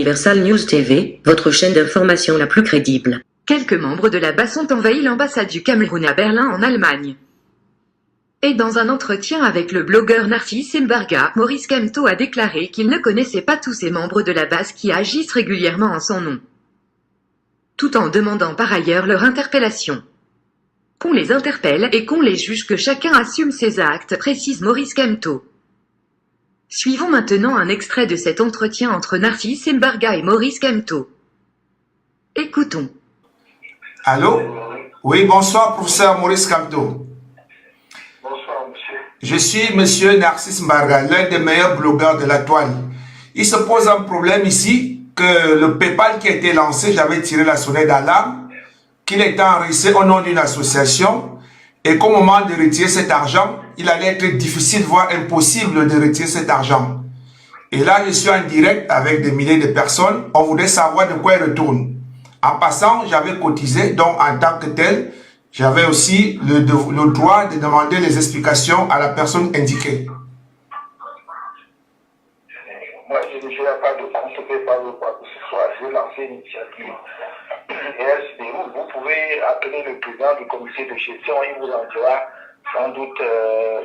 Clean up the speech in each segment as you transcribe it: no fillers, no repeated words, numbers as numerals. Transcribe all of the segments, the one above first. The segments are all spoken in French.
Universal News TV, votre chaîne d'information la plus crédible. Quelques membres de la BAS ont envahi l'ambassade du Cameroun à Berlin en Allemagne. Et dans un entretien avec le blogueur Narcisse Mbarga, Maurice Kamto a déclaré qu'il ne connaissait pas tous ces membres de la BAS qui agissent régulièrement en son nom. Tout en demandant par ailleurs leur interpellation. Qu'on les interpelle et qu'on les juge, que chacun assume ses actes, précise Maurice Kamto. Suivons maintenant un extrait de cet entretien entre Narcisse Mbarga et Maurice Kamto. Écoutons. Allô? Oui, bonsoir, professeur Maurice Kamto. Bonsoir, monsieur. Je suis monsieur Narcisse Mbarga, l'un des meilleurs blogueurs de la toile. Il se pose un problème ici, que le PayPal qui a été lancé, j'avais tiré la sonnette d'alarme, qu'il était enregistré au nom d'une association et qu'au moment de retirer cet argent, il allait être difficile, voire impossible de retirer cet argent. Et là, je suis en direct avec des milliers de personnes. On voudrait savoir de quoi il retourne. En passant, j'avais cotisé, donc en tant que tel, j'avais aussi le droit de demander les explications à la personne indiquée. Moi, je ne fais pas de compte PayPal ou quoi que ce soit. J'ai lancé une initiative et elle se déroule. Vous pouvez appeler le président du comité de gestion, il vous en dira sans doute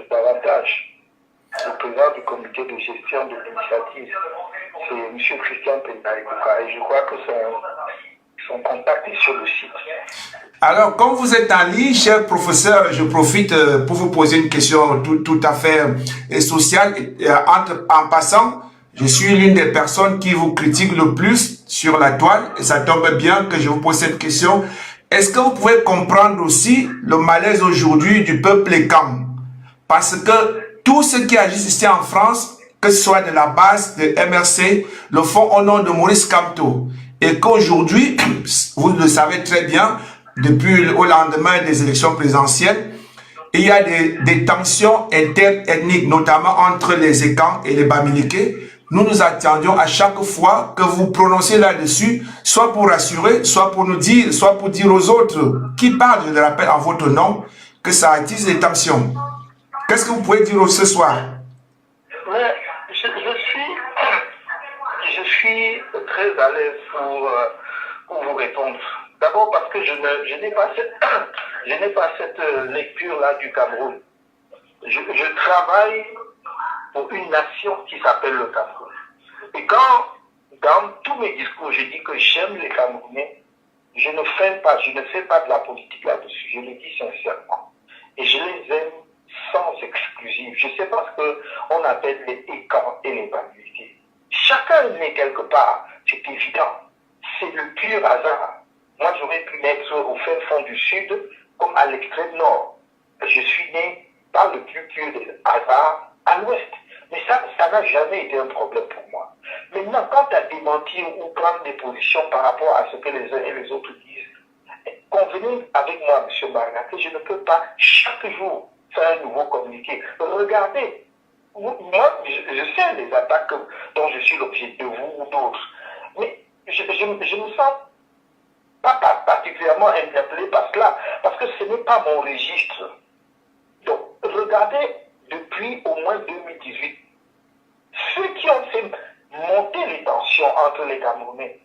davantage. Le président du comité de gestion de l'initiative, c'est M. Christian Pendaïbouka, et je crois que son contact est sur le site. Alors, comme vous êtes en ligne, cher professeur, je profite pour vous poser une question tout à fait sociale. En passant, je suis l'une des personnes qui vous critique le plus sur la toile, et ça tombe bien que je vous pose cette question. Est-ce que vous pouvez comprendre aussi le malaise aujourd'hui du peuple écam? Parce que tous ceux qui agissent ici en France, que ce soit de la base de MRC, le font au nom de Maurice Kamto. Et qu'aujourd'hui, vous le savez très bien, depuis au lendemain des élections présidentielles, il y a des tensions interethniques, notamment entre les Ekans et les Bamileke. Nous nous attendions à chaque fois que vous prononciez là-dessus, soit pour rassurer, soit pour nous dire, soit pour dire aux autres qui parlent, je le rappelle en votre nom, que ça attise les tensions. Qu'est-ce que vous pouvez dire ce soir? Mais je suis très à l'aise pour vous répondre. D'abord parce que je n'ai pas cette lecture-là du Cameroun. Je travaille pour une nation qui s'appelle le Cameroun. Et quand, dans tous mes discours, je dis que j'aime les Camerounais, je ne fais pas de la politique là-dessus, je le dis sincèrement. Et je les aime sans exclusive. Je sais pas ce qu'on appelle les Ekans et les Bamileke. Chacun est né quelque part, c'est évident. C'est le pur hasard. Moi, j'aurais pu naître au fin fond du sud, comme à l'extrême nord. Je suis né par le plus pur des hasards à l'ouest. Mais ça n'a jamais été un problème pour moi. Maintenant, quant à démentir ou prendre des positions par rapport à ce que les uns et les autres disent, convenez avec moi, M. Barna, que je ne peux pas chaque jour faire un nouveau communiqué. Regardez, moi, je sais les attaques dont je suis l'objet de vous ou d'autres, mais je me sens pas particulièrement interpellé par cela, parce que ce n'est pas mon registre. Donc, regardez, depuis au moins 2018, ceux qui ont fait monter les tensions entre les Camerounais,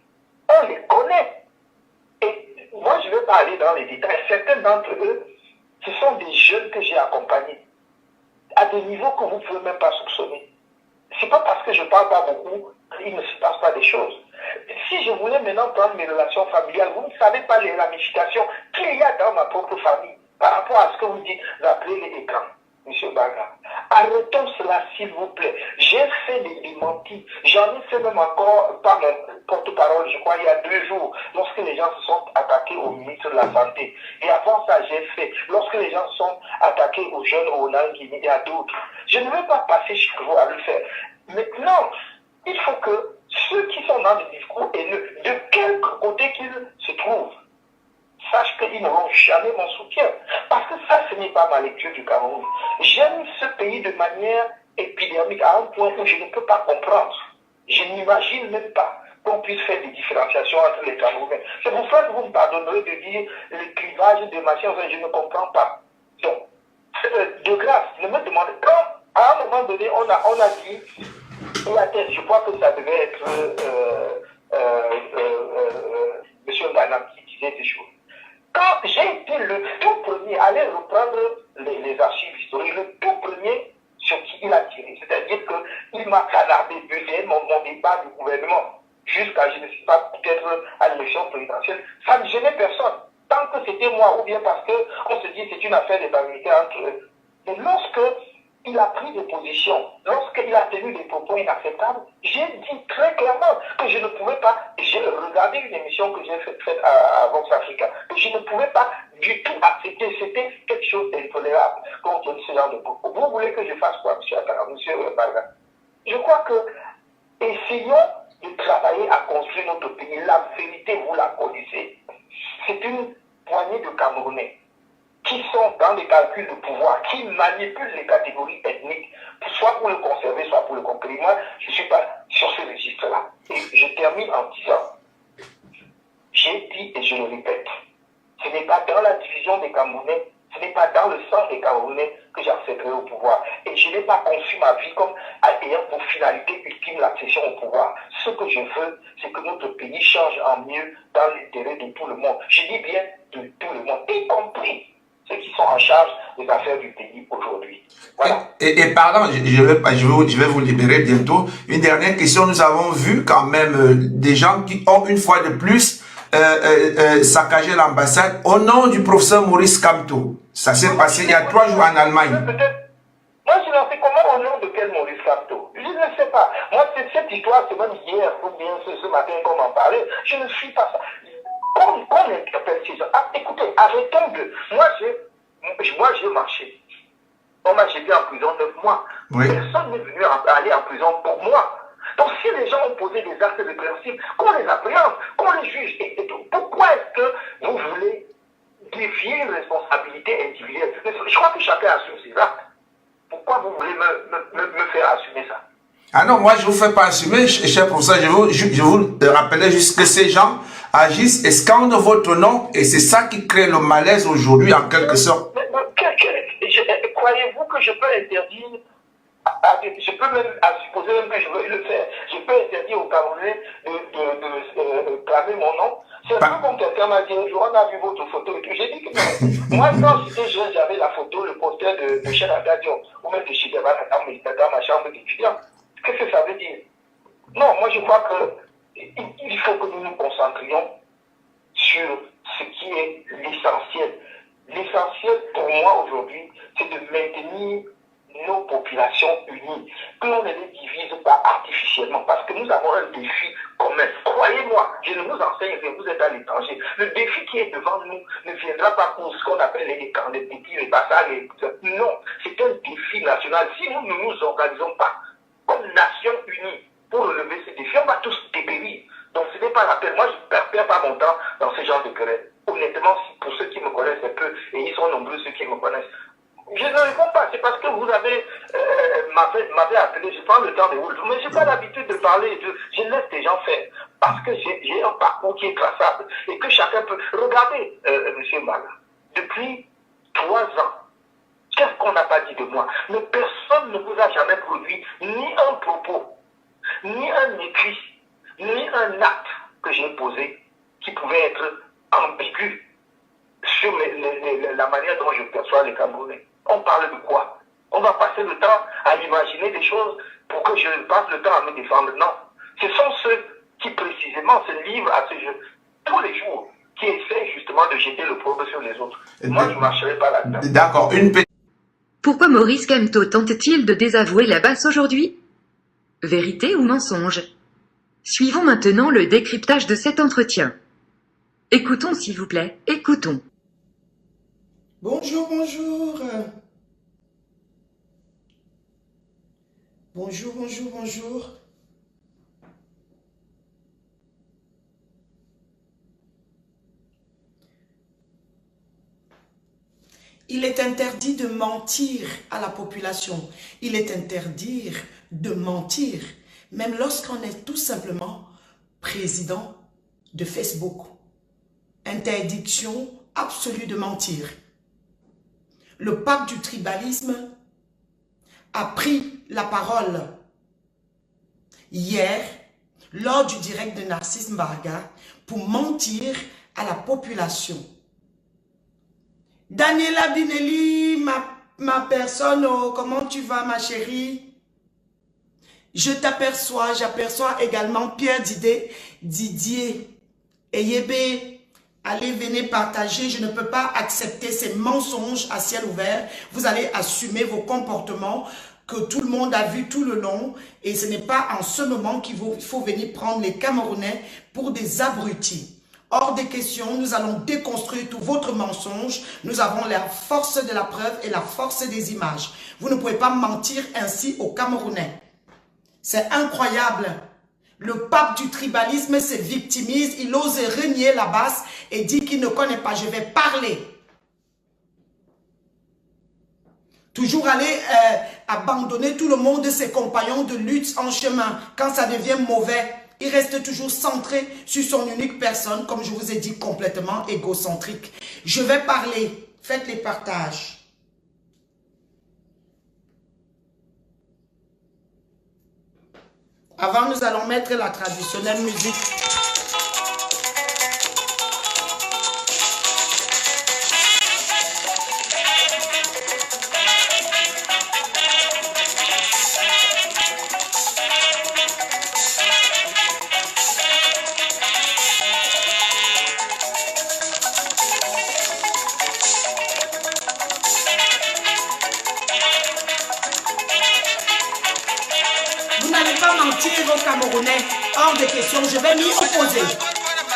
on les connaît. Et moi, je ne vais pas aller dans les détails. Certains d'entre eux, ce sont des jeunes que j'ai accompagnés, à des niveaux que vous ne pouvez même pas soupçonner. C'est pas parce que je ne parle pas beaucoup qu'il ne se passe pas des choses. Si je voulais maintenant prendre mes relations familiales, vous ne savez pas les ramifications qu'il y a dans ma propre famille par rapport à ce que vous dites, rappelez les écrans, M. Baga. Arrêtons cela, s'il vous plaît. J'ai fait des démentis. J'en ai fait même encore par mon porte-parole, je crois, il y a 2 jours, lorsque les gens se sont attaqués au ministre de la Santé. Et avant ça, j'ai fait, lorsque les gens se sont attaqués aux jeunes au Guinée et à d'autres. Je ne vais pas passer chaque jour à le faire. Maintenant, il faut que ceux qui sont dans le discours haineux, de quelque côté qu'ils se trouvent, sachent qu'ils n'auront jamais mon soutien. Parce que ça, ce n'est pas ma lecture du Cameroun. J'aime ce pays de manière épidermique à un point où je ne peux pas comprendre. Je n'imagine même pas qu'on puisse faire des différenciations entre les Camerounais. C'est pour ça que vous me pardonnerez de dire le clivage des machines, je ne comprends pas. Donc, de grâce, ne me demandez quand, à un moment donné, on a dit, je crois que ça devait être M. Nganam qui disait ces choses. Quand j'ai été le tout premier à aller reprendre les archives historiques, le tout premier sur qui il a tiré, c'est-à-dire qu'il m'a canardé, buté mon débat du gouvernement jusqu'à, je ne sais pas, peut-être à l'élection présidentielle, ça ne gênait personne. Tant que c'était moi, ou bien parce qu'on se dit c'est une affaire de parité entre eux. Et lorsque il a pris des positions, lorsqu'il a tenu des propos inacceptables, j'ai dit très clairement que je ne pouvais pas, j'ai regardé une émission que j'ai faite à Vox Africa, que je ne pouvais pas du tout accepter, c'était quelque chose d'intolérable quand on ce genre de propos. Vous voulez que je fasse quoi, M. Barga? Je crois que essayons de travailler à construire notre pays. La vérité, vous la connaissez. C'est une poignée de Camerounais qui sont dans les calculs de pouvoir, qui manipulent les catégories ethniques, soit pour le conserver, soit pour le conquérir. Moi, je ne suis pas sur ce registre-là. Et je termine en disant, j'ai dit et je le répète, ce n'est pas dans la division des Camerounais, ce n'est pas dans le sang des Camerounais que j'accéderai au pouvoir. Et je n'ai pas conçu ma vie comme ayant pour finalité ultime l'accession au pouvoir. Ce que je veux, c'est que notre pays change en mieux dans l'intérêt de tout le monde. Je dis bien de tout le monde, y compris ceux qui sont en charge des affaires du pays aujourd'hui. Voilà. Et pardon, je vais vous libérer bientôt. Une dernière question, nous avons vu quand même des gens qui ont une fois de plus saccagé l'ambassade au nom du professeur Maurice Kamto. Ça s'est passé il y a 3 jours en Allemagne. Moi, je n'en sais comment au nom de quel Maurice Kamto. Je ne sais pas. Moi, cette histoire, c'est même hier ou bien ce matin qu'on en parlait. Je ne suis pas ça. Qu'on interpelle ces gens. Ah, écoutez, arrêtons de... Moi, j'ai marché. On m'a jeté en prison 9 mois. Oui. Personne n'est venu aller en prison pour moi. Donc, si les gens ont posé des actes de principe, qu'on les appréhende, qu'on les juge, et tout, pourquoi est-ce que vous voulez dévier une responsabilité individuelle? Je crois que chacun assume ses actes. Pourquoi vous voulez me faire assumer ça? Ah non, moi je ne vous fais pas assumer, cher professeur, je vous rappelais juste que ces gens agissent et scandent votre nom et c'est ça qui crée le malaise aujourd'hui en quelque sorte. Croyez-vous que je peux interdire, je peux même supposer même que je veux le faire, je peux interdire aux Camerounais de clamer mon nom? C'est un peu comme quelqu'un m'a dit un jour, on a vu votre photo et tout. J'ai dit que non. Moi, quand j'étais jeune, j'avais la photo, le poster de Cheikh Anta Diop ou même de Chideba dans ma chambre d'étudiant. Qu'est-ce que ça veut dire? Non, moi je crois qu'il faut que nous nous concentrions sur ce qui est l'essentiel. L'essentiel pour moi aujourd'hui, c'est de maintenir nos populations unies, que l'on ne les divise pas artificiellement, parce que nous avons un défi commun. Croyez-moi, je ne vous enseigne que vous êtes à l'étranger. Le défi qui est devant nous ne viendra pas pour ce qu'on appelle les petits, les passages, non, c'est un défi national. Si nous ne nous organisons pas comme nation unie pour relever ce défi, on va tous dépérir. Donc ce n'est pas la peine. Moi, je ne perds pas mon temps dans ce genre de querelles. Honnêtement, pour ceux qui me connaissent un peu, et ils sont nombreux ceux qui me connaissent, je ne réponds pas. C'est parce que vous m'avez appelé, je prends le temps de vous. Mais je n'ai pas l'habitude de parler. Je laisse les gens faire. Parce que j'ai un parcours qui est traçable et que chacun peut. Regardez, M. Mala, depuis 3 ans, qu'est-ce qu'on n'a pas dit de moi? Mais personne ne vous a jamais produit ni un propos, ni un écrit, ni un acte que j'ai posé qui pouvait être ambigu sur la manière dont je perçois les Camerounais. On parle de quoi? On va passer le temps à imaginer des choses pour que je passe le temps à me défendre. Non. Ce sont ceux qui précisément se livrent à ce jeu tous les jours, qui essaient justement de jeter le problème sur les autres. Moi, je ne marcherai pas là-dedans. D'accord. Pourquoi Maurice Kamto tente-t-il de désavouer la basse aujourd'hui? Vérité ou mensonge? Suivons maintenant le décryptage de cet entretien. Écoutons s'il vous plaît, écoutons. Bonjour, bonjour. Bonjour, bonjour, bonjour. Il est interdit de mentir à la population. Il est interdit de mentir, même lorsqu'on est tout simplement président de Facebook. Interdiction absolue de mentir. Le pape du tribalisme a pris la parole hier lors du direct de Narcisse Mbarga pour mentir à la population. Daniela Binelli, ma personne, oh, comment tu vas ma chérie? Je t'aperçois, j'aperçois également Pierre Didier et Yébé. Allez, venez partager, je ne peux pas accepter ces mensonges à ciel ouvert. Vous allez assumer vos comportements que tout le monde a vu tout le long. Et ce n'est pas en ce moment qu'il faut venir prendre les Camerounais pour des abrutis. Hors des questions, nous allons déconstruire tout votre mensonge. Nous avons la force de la preuve et la force des images. Vous ne pouvez pas mentir ainsi aux Camerounais. C'est incroyable. Le pape du tribalisme se victimise. Il ose renier la basse et dit qu'il ne connaît pas. Je vais parler. Toujours aller abandonner tout le monde, ses compagnons de lutte en chemin. Quand ça devient mauvais, il reste toujours centré sur son unique personne, comme je vous ai dit, complètement égocentrique. Je vais parler. Faites les partages. Avant, nous allons mettre la traditionnelle musique. Aux Camerounais, hors de question, je vais m'y opposer.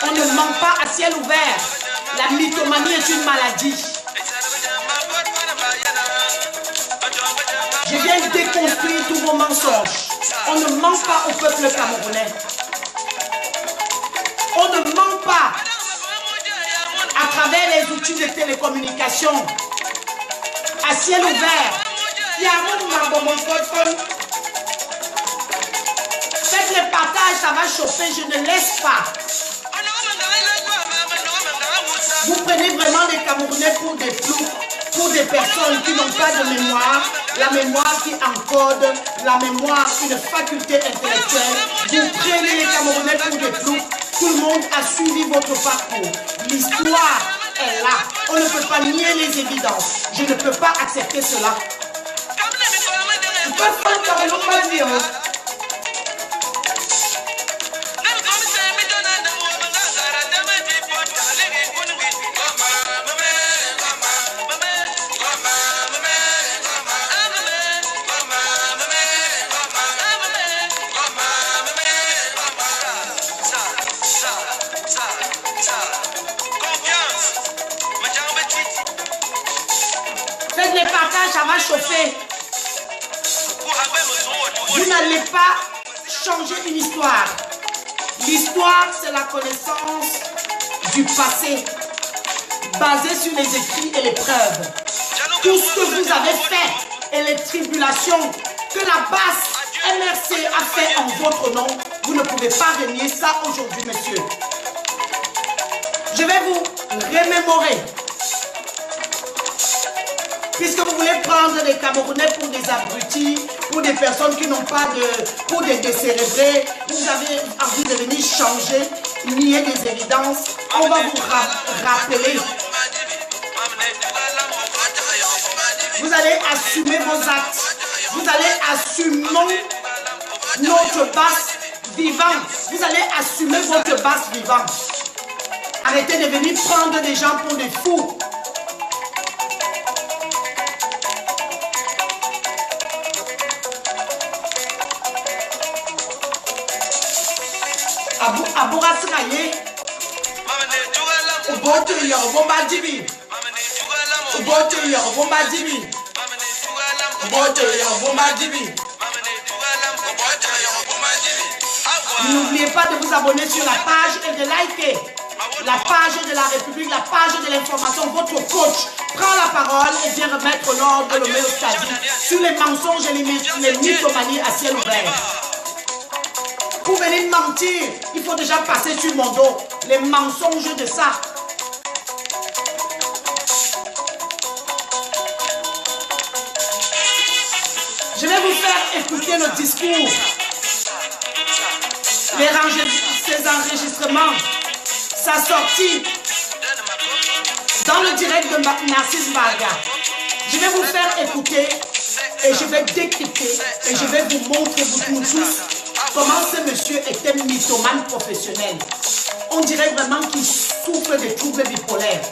On ne ment pas à ciel ouvert. La mythomanie est une maladie. Je viens déconstruire tous vos mensonges. On ne ment pas au peuple camerounais. On ne ment pas à travers les outils de télécommunication. À ciel ouvert. Il y a un faites les partages, ça va chauffer, je ne laisse pas. Vous prenez vraiment les Camerounais pour des flous, pour des personnes qui n'ont pas de mémoire, la mémoire qui encode, la mémoire, une faculté intellectuelle. Vous prenez les Camerounais pour des flous, tout le monde a suivi votre parcours. L'histoire est là, on ne peut pas nier les évidences. Je ne peux pas accepter cela. Ils peuvent pas le dire. Faites les partages, ça va chauffer. Vous n'allez pas changer une histoire. L'histoire, c'est la connaissance du passé, basée sur les écrits et les preuves. Tout ce que vous avez fait et les tribulations que la basse MRC a fait en votre nom, vous ne pouvez pas renier ça aujourd'hui, monsieur. Je vais vous remémorer. Puisque vous voulez prendre les Camerounais pour des abrutis, pour des personnes qui n'ont pas de... pour des décérébrés, vous avez envie de venir changer, nier des évidences, on va vous rappeler. Vous allez assumer vos actes. Vous allez assumer notre basse vivante. Vous allez assumer votre basse vivante. Arrêtez de venir prendre des gens pour des fous. Abourasraye, Obote Yorobomba Dibi, Obote Yorobomba Dibi, Obote Yorobomba Dibi. N'oubliez pas de vous abonner sur la page et de liker la page de la République, la page de l'information. Votre coach prend la parole et vient remettre l'ordre, le méostadie sur les mensonges et les mythomanies à ciel ouvert. Pour venir mentir, il faut déjà passer sur mon dos. Les mensonges de ça. Je vais vous faire écouter le discours. Ces enregistrements, sa sortie dans le direct de Narcisse Barga. Je vais vous faire écouter et je vais décrypter et je vais vous montrer, vous tous, comment ce monsieur est un mythomane professionnel. On dirait vraiment qu'il souffre de troubles bipolaires.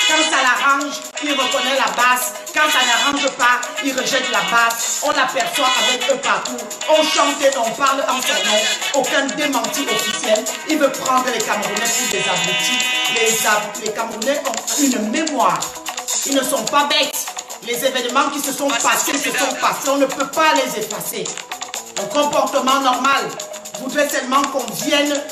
Quand ça l'arrange, il reconnaît la basse. Quand ça n'arrange pas, il rejette la basse. On l'aperçoit avec eux partout. On chante et on parle en son nom. Aucun démenti officiel. Il veut prendre les Camerounais pour des abrutis. Les Camerounais ont une mémoire. Ils ne sont pas bêtes. Les événements qui se sont passés se sont passés. On ne peut pas les effacer. Un comportement normal voudrait seulement qu'on vienne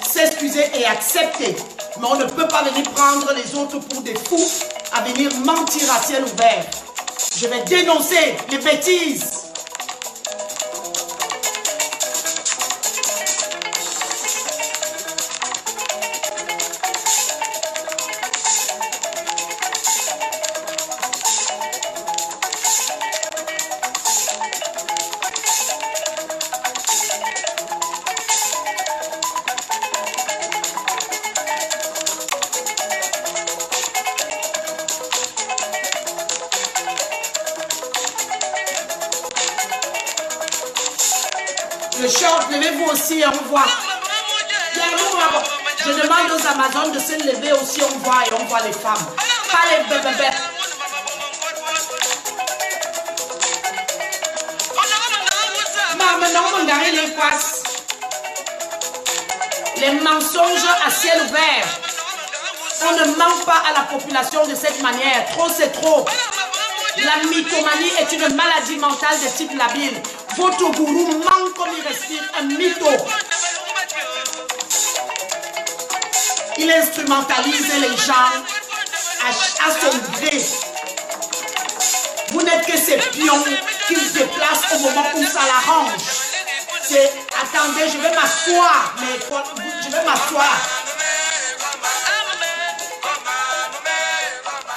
s'excuser et accepter. Mais on ne peut pas venir prendre les autres pour des fous à venir mentir à ciel ouvert. Je vais dénoncer les bêtises. Le short, levez-vous aussi, on voit. Je demande aux Amazones de se lever aussi, on voit et on voit les femmes. Pas les bébés. Les mensonges à ciel ouvert. On ne ment pas à la population de cette manière. Trop, c'est trop. La mythomanie est une maladie mentale de type labile. Votre gourou ment comme il respire, un mytho. Il instrumentalise les gens à son gré. Vous n'êtes que ces pions qu'il déplace au moment où ça l'arrange. C'est, attendez, je vais m'asseoir, mais je vais m'asseoir.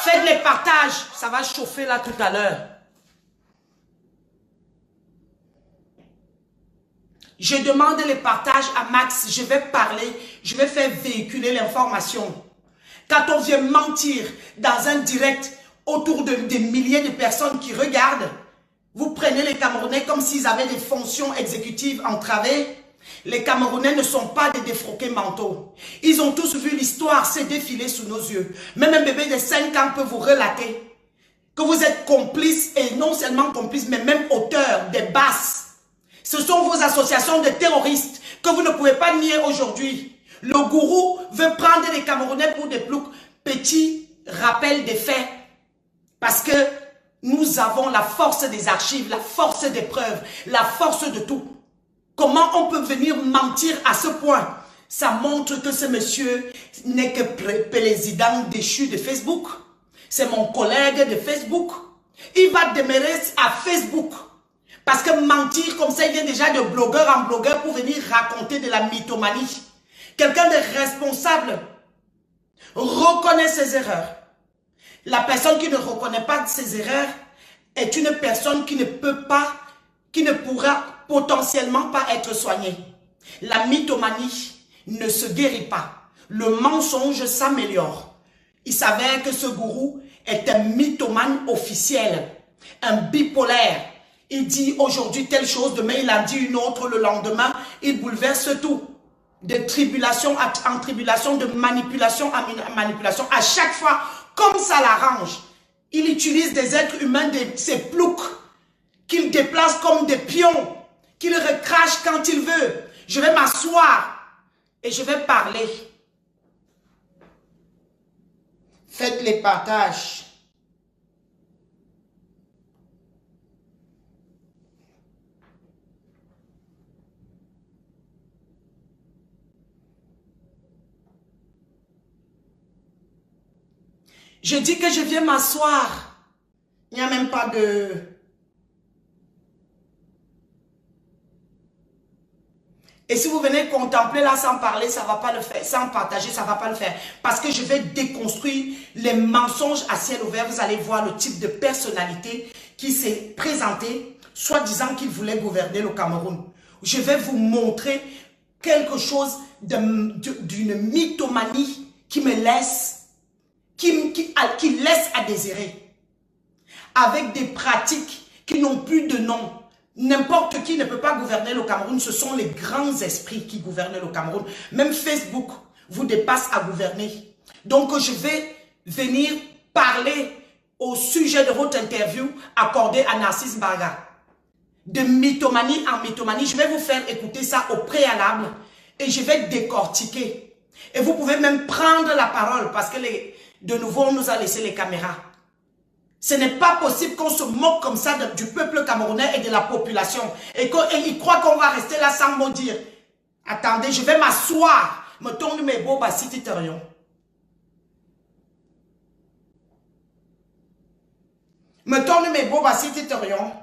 Faites les partages, ça va chauffer là tout à l'heure. Je demande les partages à Max, je vais parler, je vais faire véhiculer l'information. Quand on vient mentir dans un direct autour de des milliers de personnes qui regardent, vous prenez les Camerounais comme s'ils avaient des fonctions exécutives entravées. Les Camerounais ne sont pas des défroqués mentaux. Ils ont tous vu l'histoire se défiler sous nos yeux. Même un bébé de 5 ans peut vous relater que vous êtes complice et non seulement complice, mais même auteur des basses. Ce sont vos associations de terroristes que vous ne pouvez pas nier aujourd'hui. Le gourou veut prendre les Camerounais pour des ploucs. Petit rappel des faits. Parce que nous avons la force des archives, la force des preuves, la force de tout. Comment on peut venir mentir à ce point? Ça montre que ce monsieur n'est que président déchu de Facebook. C'est mon collègue de Facebook. Il va demeurer à Facebook. Parce que mentir comme ça, il vient déjà de blogueur en blogueur pour venir raconter de la mythomanie. Quelqu'un de responsable reconnaît ses erreurs. La personne qui ne reconnaît pas ses erreurs est une personne qui ne peut pas, qui ne pourra potentiellement pas être soignée. La mythomanie ne se guérit pas. Le mensonge s'améliore. Il s'avère que ce gourou est un mythomane officiel, un bipolaire. Il dit aujourd'hui telle chose, demain il a dit une autre, le lendemain il bouleverse tout. De tribulation en tribulation, de manipulation en manipulation. À chaque fois, comme ça l'arrange, il utilise des êtres humains, ces ploucs, qu'il déplace comme des pions, qu'il recrache quand il veut. Je vais m'asseoir et je vais parler. Faites les partages. Je dis que je viens m'asseoir. Il n'y a même pas de... Et si vous venez contempler là sans parler, ça ne va pas le faire. Sans partager, ça ne va pas le faire. Parce que je vais déconstruire les mensonges à ciel ouvert. Vous allez voir le type de personnalité qui s'est présenté, soi-disant qu'il voulait gouverner le Cameroun. Je vais vous montrer quelque chose d'une mythomanie qui me laisse, qui laisse à désirer. Avec des pratiques qui n'ont plus de nom. N'importe qui ne peut pas gouverner le Cameroun. Ce sont les grands esprits qui gouvernent le Cameroun. Même Facebook vous dépasse à gouverner. Donc, je vais venir parler au sujet de votre interview accordée à Narcisse Mbarga. De mythomanie en mythomanie. Je vais vous faire écouter ça au préalable et je vais décortiquer. Et vous pouvez même prendre la parole parce que de nouveau, on nous a laissé les caméras. Ce n'est pas possible qu'on se moque comme ça du peuple camerounais et de la population. Et qu'ils croient qu'on va rester là sans mot dire. Attendez, je vais m'asseoir. Me tourne mes beaux bassi titerion. Me tourne mes beaux bassi titerion.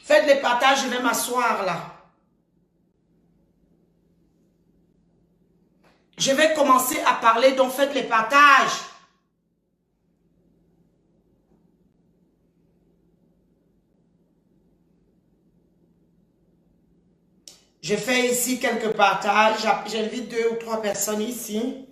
Faites les partages, je vais m'asseoir là. Je vais commencer à parler, donc faites les partages. Je fais ici quelques partages. J'invite 2 ou 3 personnes ici.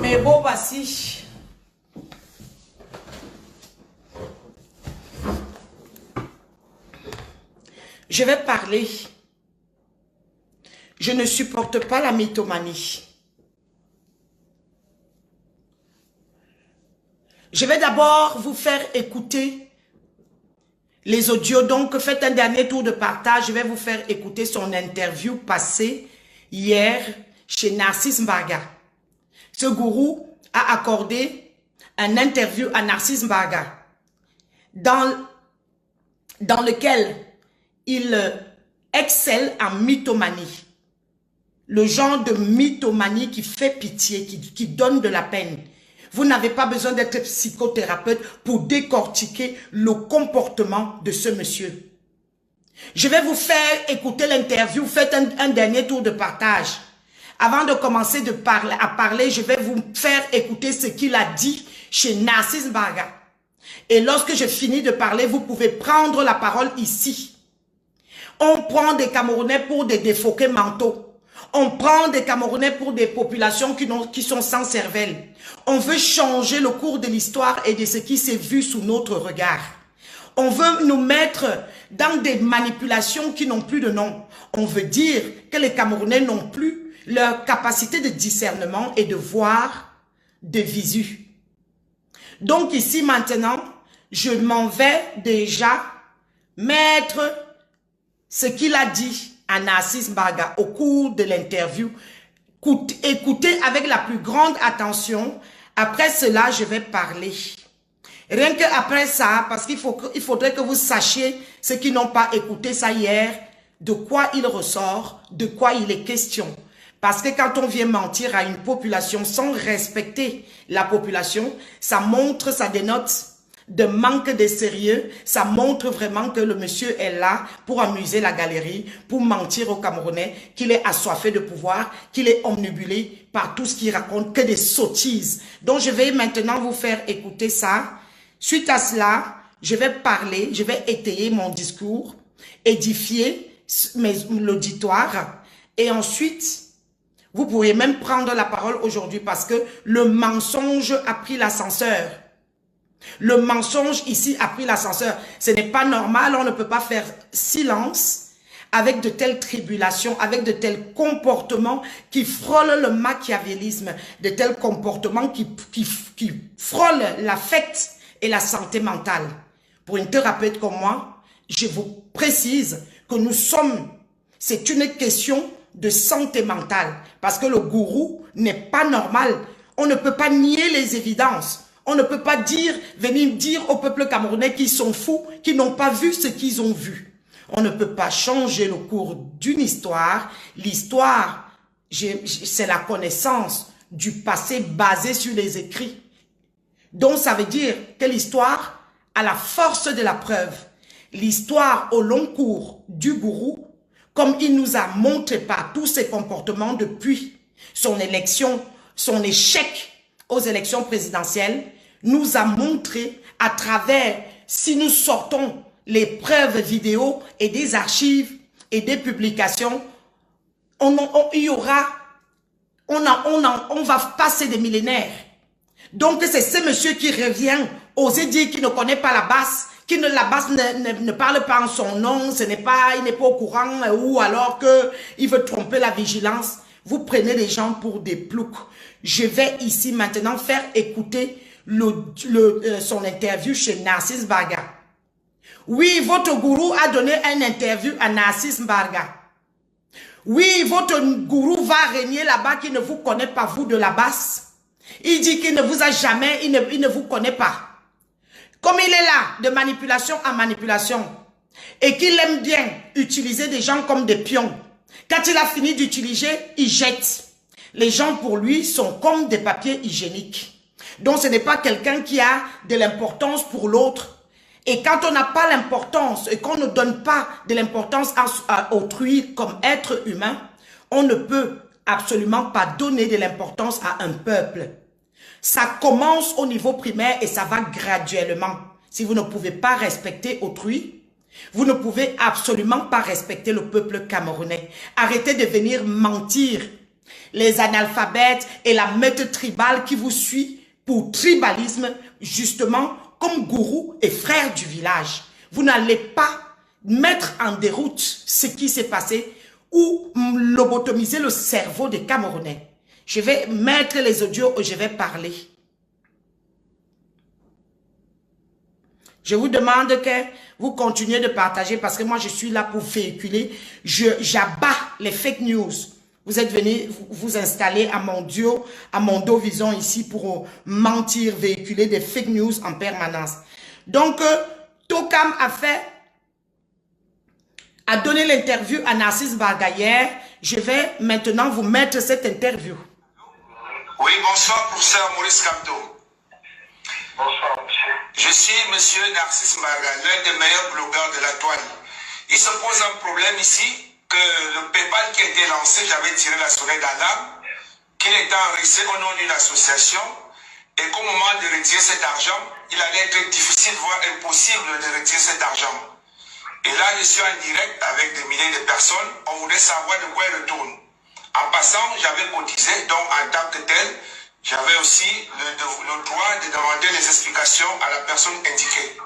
Mais bon, voici. Je vais parler. Je ne supporte pas la mythomanie. Je vais d'abord vous faire écouter les audios. Donc, faites un dernier tour de partage. Je vais vous faire écouter son interview passée hier chez Narcisse Mbarga. Ce gourou a accordé un interview à Narcisse Mbarga dans lequel il excelle en mythomanie. Le genre de mythomanie qui fait pitié, qui donne de la peine. Vous n'avez pas besoin d'être psychothérapeute pour décortiquer le comportement de ce monsieur. Je vais vous faire écouter l'interview. Faites un dernier tour de partage. Avant de commencer à parler, je vais vous faire écouter ce qu'il a dit chez Narcisse Mbarga. Et lorsque je finis de parler, vous pouvez prendre la parole ici. On prend des Camerounais pour des défoqués mentaux. On prend des Camerounais pour des populations qui sont sans cervelle. On veut changer le cours de l'histoire et de ce qui s'est vu sous notre regard. On veut nous mettre dans des manipulations qui n'ont plus de nom. On veut dire que les Camerounais n'ont plus leur capacité de discernement et de voir de visu. Donc ici maintenant, je m'en vais déjà mettre ce qu'il a dit à Narcisse Mbarga au cours de l'interview. Écoutez avec la plus grande attention. Après cela, je vais parler. Rien qu'après ça, parce qu'il faudrait que vous sachiez, ceux qui n'ont pas écouté ça hier, de quoi il ressort, de quoi il est question. Parce que quand on vient mentir à une population sans respecter la population, ça dénote de manque de sérieux, ça montre vraiment que le monsieur est là pour amuser la galerie, pour mentir aux Camerounais, qu'il est assoiffé de pouvoir, qu'il est omnibulé par tout ce qu'il raconte, que des sottises. Donc je vais maintenant vous faire écouter ça. Suite à cela, je vais parler, je vais étayer mon discours, édifier l'auditoire et ensuite, vous pourriez même prendre la parole aujourd'hui parce que le mensonge a pris l'ascenseur. Le mensonge ici a pris l'ascenseur. Ce n'est pas normal, on ne peut pas faire silence avec de telles tribulations, avec de tels comportements qui frôlent le machiavélisme, de tels comportements qui frôlent l'affect et la santé mentale. Pour une thérapeute comme moi, je vous précise que nous sommes, c'est une question de santé mentale. Parce que le gourou n'est pas normal. On ne peut pas nier les évidences. On ne peut pas venir dire au peuple camerounais qu'ils sont fous, qu'ils n'ont pas vu ce qu'ils ont vu. On ne peut pas changer le cours d'une histoire. L'histoire, c'est la connaissance du passé basée sur les écrits. Donc ça veut dire que l'histoire a la force de la preuve. L'histoire au long cours du gourou, comme il nous a montré par tous ses comportements depuis son élection, son échec aux élections présidentielles, nous a montré à travers, si nous sortons les preuves vidéo et des archives et des publications, on va passer des millénaires. Donc c'est ce monsieur qui revient, oser dire qu'il ne connaît pas la base, la base ne parle pas en son nom, il n'est pas au courant, ou alors qu'il veut tromper la vigilance. Vous prenez les gens pour des ploucs. Je vais ici maintenant faire écouter son interview chez Narcisse Mbarga. Oui, votre gourou a donné une interview à Narcisse Mbarga. Oui, votre gourou va régner là-bas qui ne vous connaît pas, vous de la base. Il dit qu'il ne vous a jamais, il ne vous connaît pas. Comme il est là, de manipulation à manipulation, et qu'il aime bien utiliser des gens comme des pions, quand il a fini d'utiliser, il jette. Les gens pour lui sont comme des papiers hygiéniques. Donc ce n'est pas quelqu'un qui a de l'importance pour l'autre. Et quand on n'a pas l'importance et qu'on ne donne pas de l'importance à autrui comme être humain, on ne peut absolument pas donner de l'importance à un peuple. Ça commence au niveau primaire et ça va graduellement. Si vous ne pouvez pas respecter autrui, vous ne pouvez absolument pas respecter le peuple camerounais. Arrêtez de venir mentir. Les analphabètes et la meute tribale qui vous suit pour tribalisme, justement, comme gourou et frère du village. Vous n'allez pas mettre en déroute ce qui s'est passé ou lobotomiser le cerveau des Camerounais. Je vais mettre les audios et je vais parler. Je vous demande que vous continuez de partager parce que moi je suis là pour véhiculer. J'abats les fake news. Vous êtes venus vous installer à mon dos Vision ici pour mentir, véhiculer des fake news en permanence. Donc, Tokam a donné l'interview à Narcisse Mbarga hier. Je vais maintenant vous mettre cette interview. Oui, bonsoir, professeur Maurice Kamto. Bonsoir, monsieur. Je suis monsieur Narcisse Mbarga, l'un des meilleurs blogueurs de la toile. Il se pose un problème ici. Que le PayPal qui a été lancé, j'avais tiré la sonnette d'alarme, qu'il était enregistré au nom d'une association et qu'au moment de retirer cet argent, il allait être difficile, voire impossible de retirer cet argent. Et là, je suis en direct avec des milliers de personnes, on voulait savoir de quoi il retourne. En passant, j'avais cotisé, donc en tant que tel, j'avais aussi le droit de demander les explications à la personne indiquée.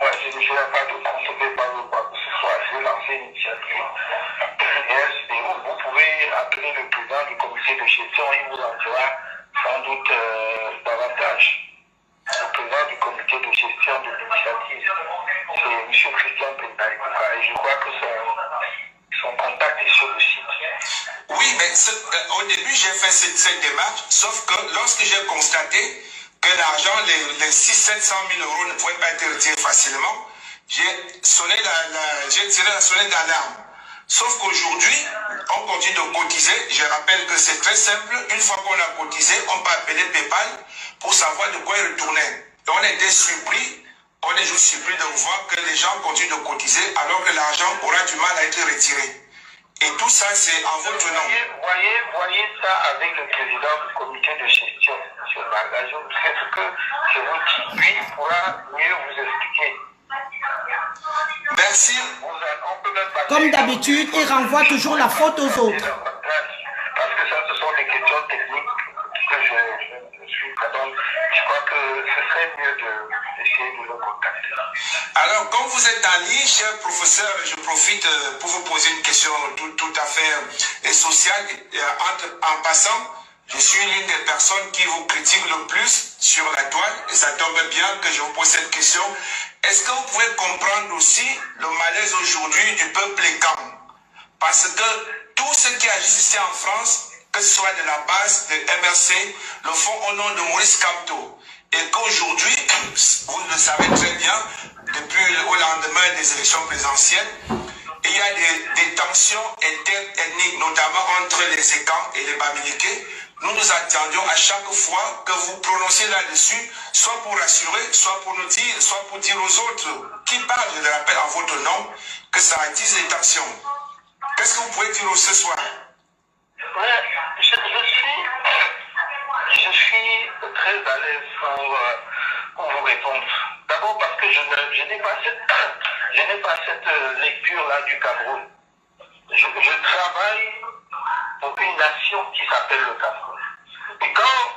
Moi, je n'ai pas de compte PayPal ou quoi que ce soit. Je vais lancer une initiative. Et vous pouvez appeler le président du comité de gestion, il vous en dira sans doute davantage. Le président du comité de gestion de l'initiative, c'est M. Christian Pentaïkouka. Et je crois que son contact est sur le site. Oui, mais au début, j'ai fait cette démarche, sauf que lorsque j'ai constaté que l'argent, les 600-700 000 euros ne pouvaient pas être retirés facilement, j'ai tiré la sonnette d'alarme. Sauf qu'aujourd'hui, on continue de cotiser. Je rappelle que c'est très simple. Une fois qu'on a cotisé, on peut appeler PayPal pour savoir de quoi il retournait. Et on était surpris, on est juste surpris de voir que les gens continuent de cotiser alors que l'argent aura du mal à être retiré. Et tout ça, c'est en votre nom. Voyez ça avec le président du comité de gestion, M. Mbarga. Peut-être que je vous dis, lui pourra mieux vous expliquer. Merci. Comme d'habitude, il renvoie toujours la faute aux autres. Parce que ça, ce sont des questions techniques que je suis. Donc, je crois que ce serait mieux d'essayer de le contacter. Alors, comme vous êtes en ligne, cher professeur, je profite pour vous poser une question tout à fait sociale. En passant, Je suis l'une des personnes qui vous critique le plus sur la toile et ça tombe bien que je vous pose cette question. Est-ce que vous pouvez comprendre aussi le malaise aujourd'hui du peuple Ekam? Parce que tous ceux qui agissent ici en France, que ce soit de la base de MRC, le font au nom de Maurice Kamto. Et qu'aujourd'hui, vous le savez très bien, depuis au lendemain des élections présidentielles, il y a des tensions interethniques, notamment entre les Ekam et les Bamileke. Nous nous attendions à chaque fois que vous prononciez là-dessus, soit pour rassurer, soit pour nous dire, soit pour dire aux autres qui parlent, je le rappelle en votre nom, que ça attise les tensions. Qu'est-ce que vous pouvez dire ce soir? Ouais, je suis très à l'aise pour vous répondre. D'abord parce que je n'ai pas cette lecture-là du Cameroun. Je travaille pour une nation qui s'appelle le Cameroun. Et quand,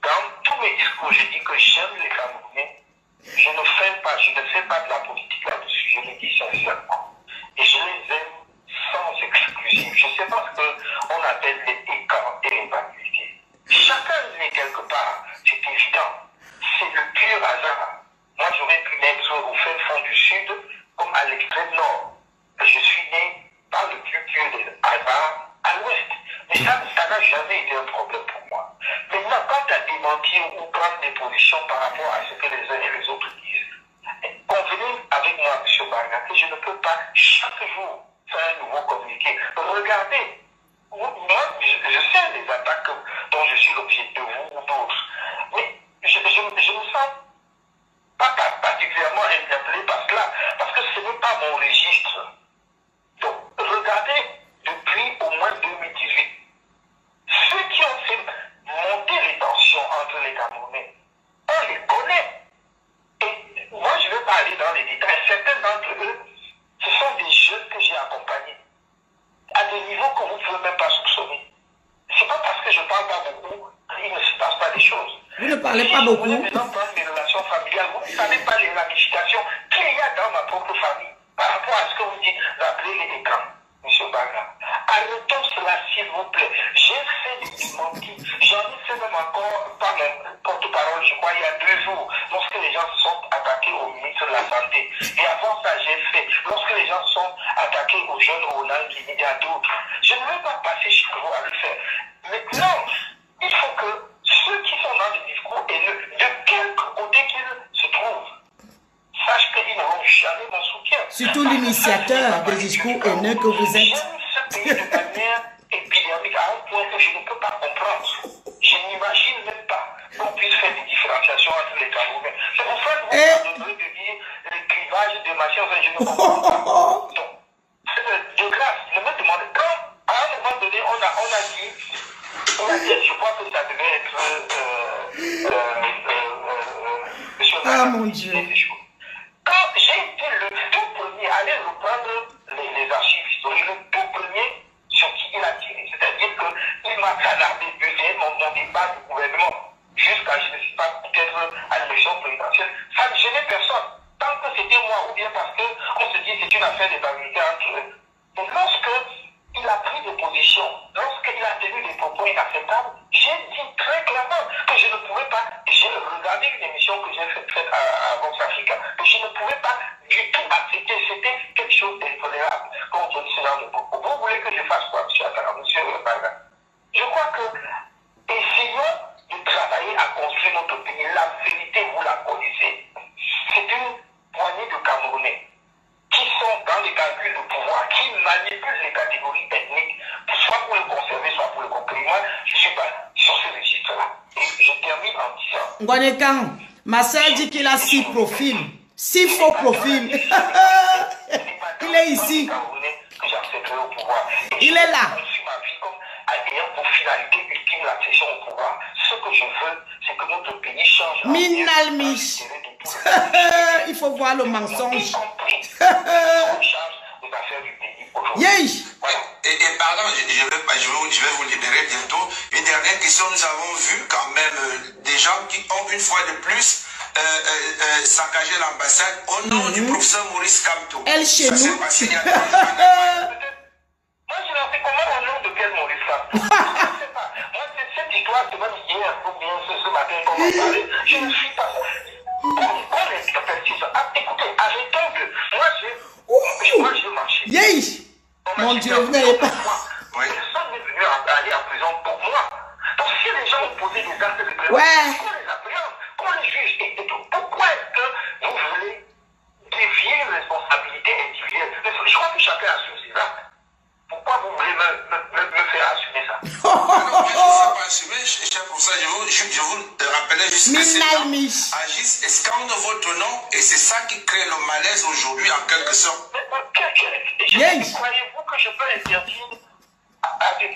dans tous mes discours, je dis que j'aime les Camerounais, je ne fais pas de la politique là-dessus, je le dis sincèrement. Et je les aime sans exclusive. Je sais pas ce qu'on appelle les écarts et les vacuités. Chacun est quelque part, c'est évident. C'est le pur hasard. Moi, j'aurais pu naître au fin fond du sud, comme à l'extrême nord. Je suis né par le plus pur des hasards à l'ouest. Mais ça n'a jamais été un problème pour moi. Maintenant, quant à démentir ou prendre des positions par rapport à ce que les uns et les autres disent, convenez avec moi, M. Barga, que je ne peux pas chaque jour faire un nouveau communiqué. Regardez, moi, je sais les attaques dont je suis l'objet de vous ou d'autres, mais je me sens pas particulièrement interpellé par cela, parce que ce n'est pas mon registre. Donc, regardez, depuis au moins 2018, ceux qui ont fait monter les tensions entre les Camerounais, on les connaît. Et moi, je ne vais pas aller dans les détails. Certains d'entre eux, ce sont des jeunes que j'ai accompagnés à des niveaux que vous ne pouvez même pas soupçonner. C'est pas parce que je ne parle pas beaucoup qu'il ne se passe pas des choses. Vous ne parlez pas beaucoup. Si vous voulez maintenant prendre mes relations familiales, vous ne savez pas les ramifications qu'il y a dans ma propre famille par rapport à ce que vous dites d'appeler les écrans, M. Baga. Arrêtons cela, s'il vous plaît. J'ai fait des démentis. J'en ai fait même encore par mon porte-parole, je crois, il y a 2 jours, lorsque les gens se sont attaqués au ministre de la Santé. Et avant ça, j'ai fait, lorsque les gens sont attaqués aux jeunes Roland Guinée et à d'autres. Je ne vais pas passer chez vous à le faire. Maintenant, il faut que ceux qui sont dans les discours haineux, de quelque côté qu'ils se trouvent, sachent qu'ils n'auront jamais mon soutien. Surtout l'initiateur des discours haineux que vous êtes. J'aime ce pays de manière épidémique à un point que je ne peux pas comprendre. Je n'imagine même pas qu'on puisse faire des différenciations entre les Camerounais. C'est pour ça que vous m'avez de dire le clivage de machines, je ne comprends pas. Donc, de grâce, je me demande quand, à un moment donné, on a dit, je crois que ça devait être Ah mon Dieu. Quand j'ai été le tout premier à aller reprendre les archives historiques, le tout premier sur qui il a tiré, c'est-à-dire qu'il m'a canardé mon débat du gouvernement jusqu'à, je ne sais pas, peut-être à l'élection présidentielle, ça ne gênait personne. Tant que c'était moi, ou bien parce qu'on se dit que c'est une affaire de banalité entre eux. Et lorsque il a pris des positions, lorsqu'il a tenu des propos inacceptables, j'ai dit très clairement que je ne pouvais pas, j'ai regardé une émission que j'ai faite à Vox Africa, que je ne pouvais pas du tout accepter, c'était quelque chose d'intolérable quand on dit ce genre de propos. Vous voulez que je fasse quoi, M. Attara, M. Baga? Je crois que essayons de travailler à construire notre pays. La vérité, vous la connaissez. C'est une poignée de Camerounais qui sont dans les calculs de pouvoir, qui manipulent les catégories ethniques, soit pour le conserver, soit pour le conquérir. Moi, je ne suis pas sur ce registre-là. Et je termine en disant... Ngwanekan, ma soeur dit qu'il a 6 profils. 6 faux profils. Il est ici. Il est là. Ayant pour finalité ultime l'accession au pouvoir. Ce que je veux, c'est que notre pays change. Minalmish. Il faut voir le mensonge. Et pardon, je vais vous libérer bientôt. Une dernière question, nous avons vu quand même des gens qui ont une fois de plus saccagé l'ambassade au nom du professeur Maurice Kamto. Elle chez nous. Moi, je n'en sais comment au nom de quel Maurice Kamto. Je ne sais pas. Moi, cette histoire c'est même hier ou bien ce matin qu'on m'a parlé. Je ne suis pas ça. On interpelle ça. Ah, écoutez, arrêtons de... Moi, j'ai marché. Yay! Mon Dieu, vous n'avez pas... Personne n'est venu aller en prison pour moi. Donc si les gens ont posé des actes de violence, qu'on les appréhende, qu'on les juge et tout. Pourquoi est-ce que vous voulez défier les responsabilités individuelles? Je crois que chacun assume ses actes. Pourquoi vous voulez me faire assumer ça? Moi, je ne sais pas assumer, cher professeur, je vous rappelais juste que ces gens agissent et scandent votre nom et c'est ça qui crée le malaise aujourd'hui en quelque sorte. Croyez-vous que je peux interdire,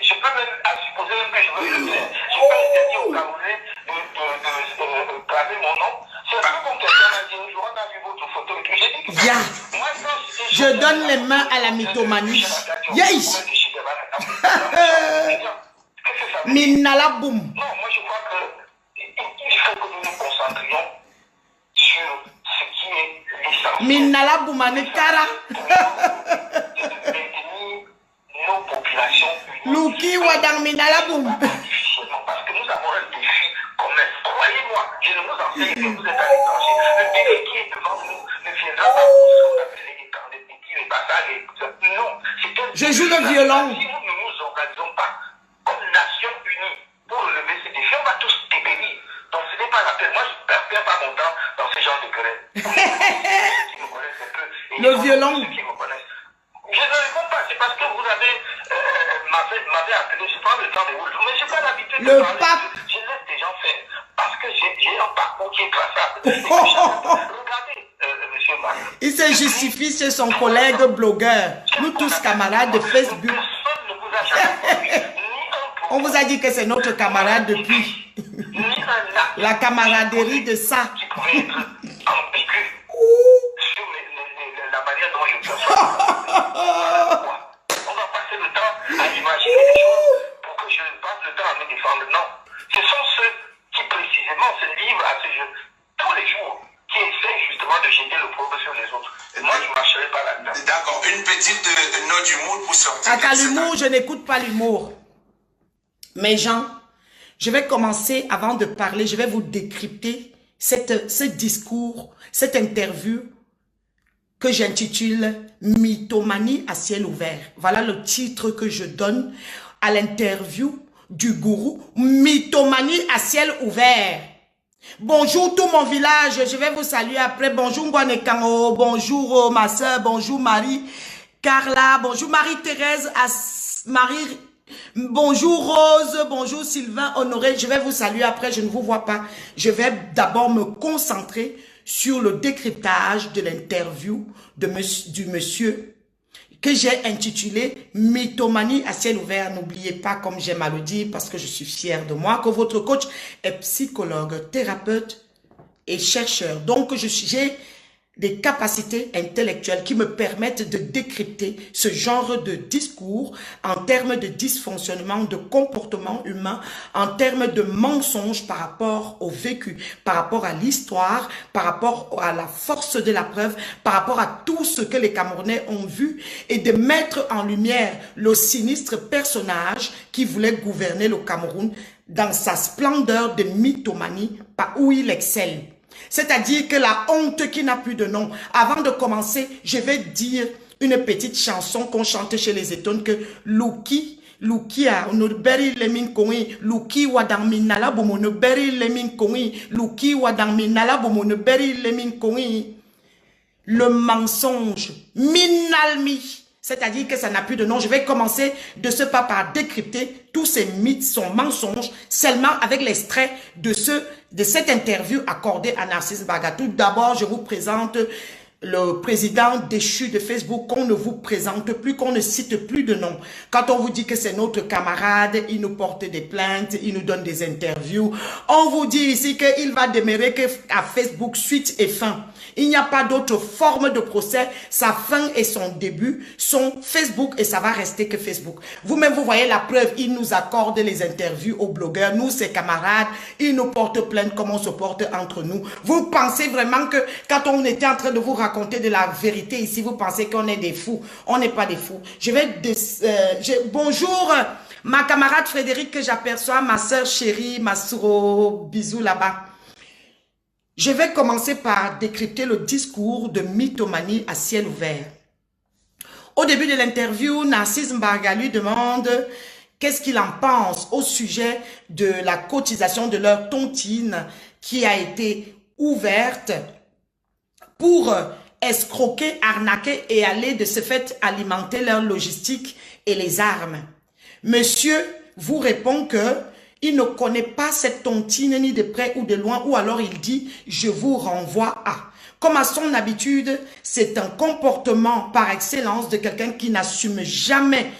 je peux même supposer même que je veux le faire, je peux interdire aux Camerounais de clamer mon nom? C'est un peu comme quelqu'un m'a dit, je vois vu votre photo et tout, j'ai dit que... Viens, je donne les mains à la mythomanie. Yes! Minala boum. Non, moi je crois qu'il faut que nous nous concentrions sur ce qui est l'essentiel. Minala boumane kara. Maintenir nos populations unies. Luki wadang minala boum. Parce que nous avons un défi commun. Croyez-moi, je ne vous enseigne que vous êtes à l'étranger. Le défi qui est devant nous ne viendra pas pour ce qu'on appelle les petits, les batailles. Non, c'est un... Je joue le violon. Si nous ne nous organisons pas comme nation unie pour relever ce défi, on va tous dépérir. Donc ce n'est pas la peine. Moi, je ne perds pas mon temps dans ce genre de querelle. Qui me connaissent un peu. Le violon. Ceux qui me connaissent. Je ne réponds pas, c'est parce que vous m'avez appelé, je prends le temps de vous le dire, mais je n'ai pas l'habitude de Le parler. pape. Je laisse des gens faire, parce que j'ai un parcours qui est traçable. Regardez, monsieur Marc. Il se justifie chez son collègue blogueur. Nous tous camarades de Facebook. Personne ne vous a jamais connu, ni un On vous a dit que c'est notre camarade depuis. ni un acte La camaraderie de ça. qui pouvait être ambigu sur la manière dont je perçois. On va passer le temps à imaginer les choses pour que je passe le temps à me défendre. Non. Ce sont ceux qui précisément se livrent à ce jeu tous les jours, qui essaient justement de jeter le problème sur les autres. Et moi, je ne marcherai pas là-dedans. D'accord, une petite note d'humour pour sortir. À l'humour, je n'écoute pas l'humour. Mes gens, je vais commencer, avant de parler, je vais vous décrypter ce discours, cette interview que j'intitule « Mythomanie à ciel ouvert ». Voilà le titre que je donne à l'interview du gourou « Mythomanie à ciel ouvert ». Bonjour tout mon village, je vais vous saluer après. Bonjour Ngwanekango, bonjour ma soeur, bonjour Marie, Carla, bonjour Marie-Thérèse, Marie... Bonjour Rose, bonjour Sylvain, Honoré, je vais vous saluer après, je ne vous vois pas. Je vais d'abord me concentrer sur le décryptage de l'interview du monsieur que j'ai intitulé « Mythomanie à ciel ouvert ». N'oubliez pas, comme j'aime à le dire, parce que je suis fière de moi, que votre coach est psychologue, thérapeute et chercheur. Donc, j'ai des capacités intellectuelles qui me permettent de décrypter ce genre de discours en termes de dysfonctionnement, de comportement humain, en termes de mensonges par rapport au vécu, par rapport à l'histoire, par rapport à la force de la preuve, par rapport à tout ce que les Camerounais ont vu et de mettre en lumière le sinistre personnage qui voulait gouverner le Cameroun dans sa splendeur de mythomanie par où il excelle. C'est-à-dire que la honte qui n'a plus de nom. Avant de commencer, je vais dire une petite chanson qu'on chante chez les Étones que Luki a onoberi lemin koi Luki wadang minala bomonoberi lemin koi Luki wadang minala bomonoberi lemin koi. Le mensonge minalmi. C'est-à-dire que ça n'a plus de nom. Je vais commencer de ce pas par décrypter tous ces mythes, son mensonge, seulement avec l'extrait de cette interview accordée à Narcisse Mbarga. Tout d'abord, je vous présente le président déchu de Facebook, qu'on ne vous présente plus, qu'on ne cite plus de nom. Quand on vous dit que c'est notre camarade, il nous porte des plaintes, il nous donne des interviews. On vous dit ici qu'il va demeurer qu'à Facebook suite et fin. Il n'y a pas d'autre forme de procès. Sa fin et son début sont Facebook et ça va rester que Facebook. Vous-même, vous voyez la preuve. Il nous accorde les interviews aux blogueurs. Nous, ses camarades, il nous porte plainte comme on se porte entre nous. Vous pensez vraiment que quand on était en train de vous raconter de la vérité ici, vous pensez qu'on est des fous. On n'est pas des fous. Bonjour Ma camarade Frédéric que j'aperçois, ma sœur chérie, ma souro, bisous là-bas. Je vais commencer par décrypter le discours de mythomanie à ciel ouvert. Au début de l'interview, Narcisse Mbarga lui demande qu'est-ce qu'il en pense au sujet de la cotisation de leur tontine qui a été ouverte pour escroquer, arnaquer et aller de ce fait alimenter leur logistique et les armes. Monsieur vous répond que il ne connaît pas cette tontine ni de près ou de loin, ou alors il dit « je vous renvoie à ». Comme à son habitude, c'est un comportement par excellence de quelqu'un qui n'assume jamais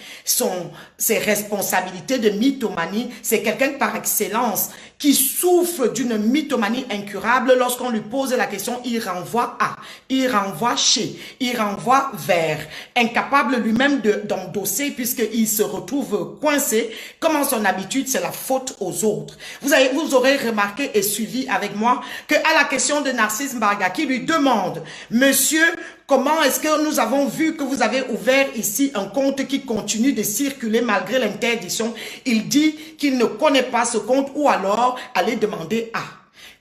ses responsabilités de mythomanie. C'est quelqu'un par excellence qui souffre d'une mythomanie incurable. Lorsqu'on lui pose la question, il renvoie à, il renvoie chez, il renvoie vers. Incapable lui-même d'endosser puisqu'il se retrouve coincé. Comme à son habitude, c'est la faute aux autres. Vous aurez remarqué et suivi avec moi qu'à la question de Narcisse Mbarga qui lui demande « Monsieur, comment est-ce que nous avons vu que vous avez ouvert ici un compte qui continue de circuler malgré l'interdiction ?» Il dit qu'il ne connaît pas ce compte ou alors allez demander à.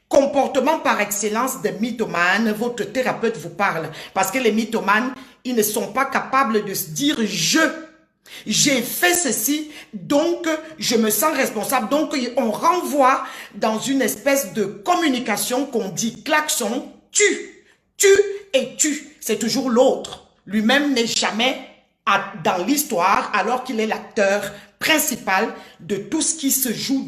Comportement par excellence de mythomane, votre thérapeute vous parle. Parce que les mythomanes, ils ne sont pas capables de se dire « j'ai fait ceci, donc je me sens responsable. » Donc on renvoie dans une espèce de communication qu'on dit klaxon, tu et tu. C'est toujours l'autre. Lui-même n'est jamais dans l'histoire alors qu'il est l'acteur principal de tout ce qui se joue,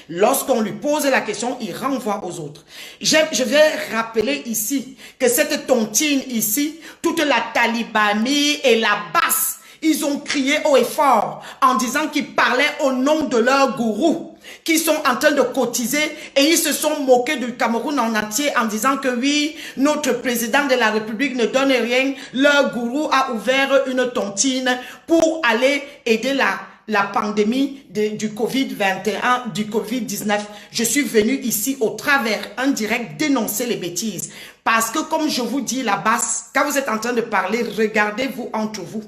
Lorsqu'on lui pose la question, il renvoie aux autres. Je vais rappeler ici que cette tontine ici, toute la talibanie et la basse, ils ont crié haut et fort en disant qu'ils parlaient au nom de leur gourou, qui sont en train de cotiser et ils se sont moqués du Cameroun en entier en disant que oui, notre président de la République ne donne rien. Leur gourou a ouvert une tontine pour aller aider la pandémie du Covid-21, du Covid-19. Je suis venu ici au travers un direct dénoncer les bêtises. Parce que comme je vous dis la basse, quand vous êtes en train de parler, regardez-vous entre vous.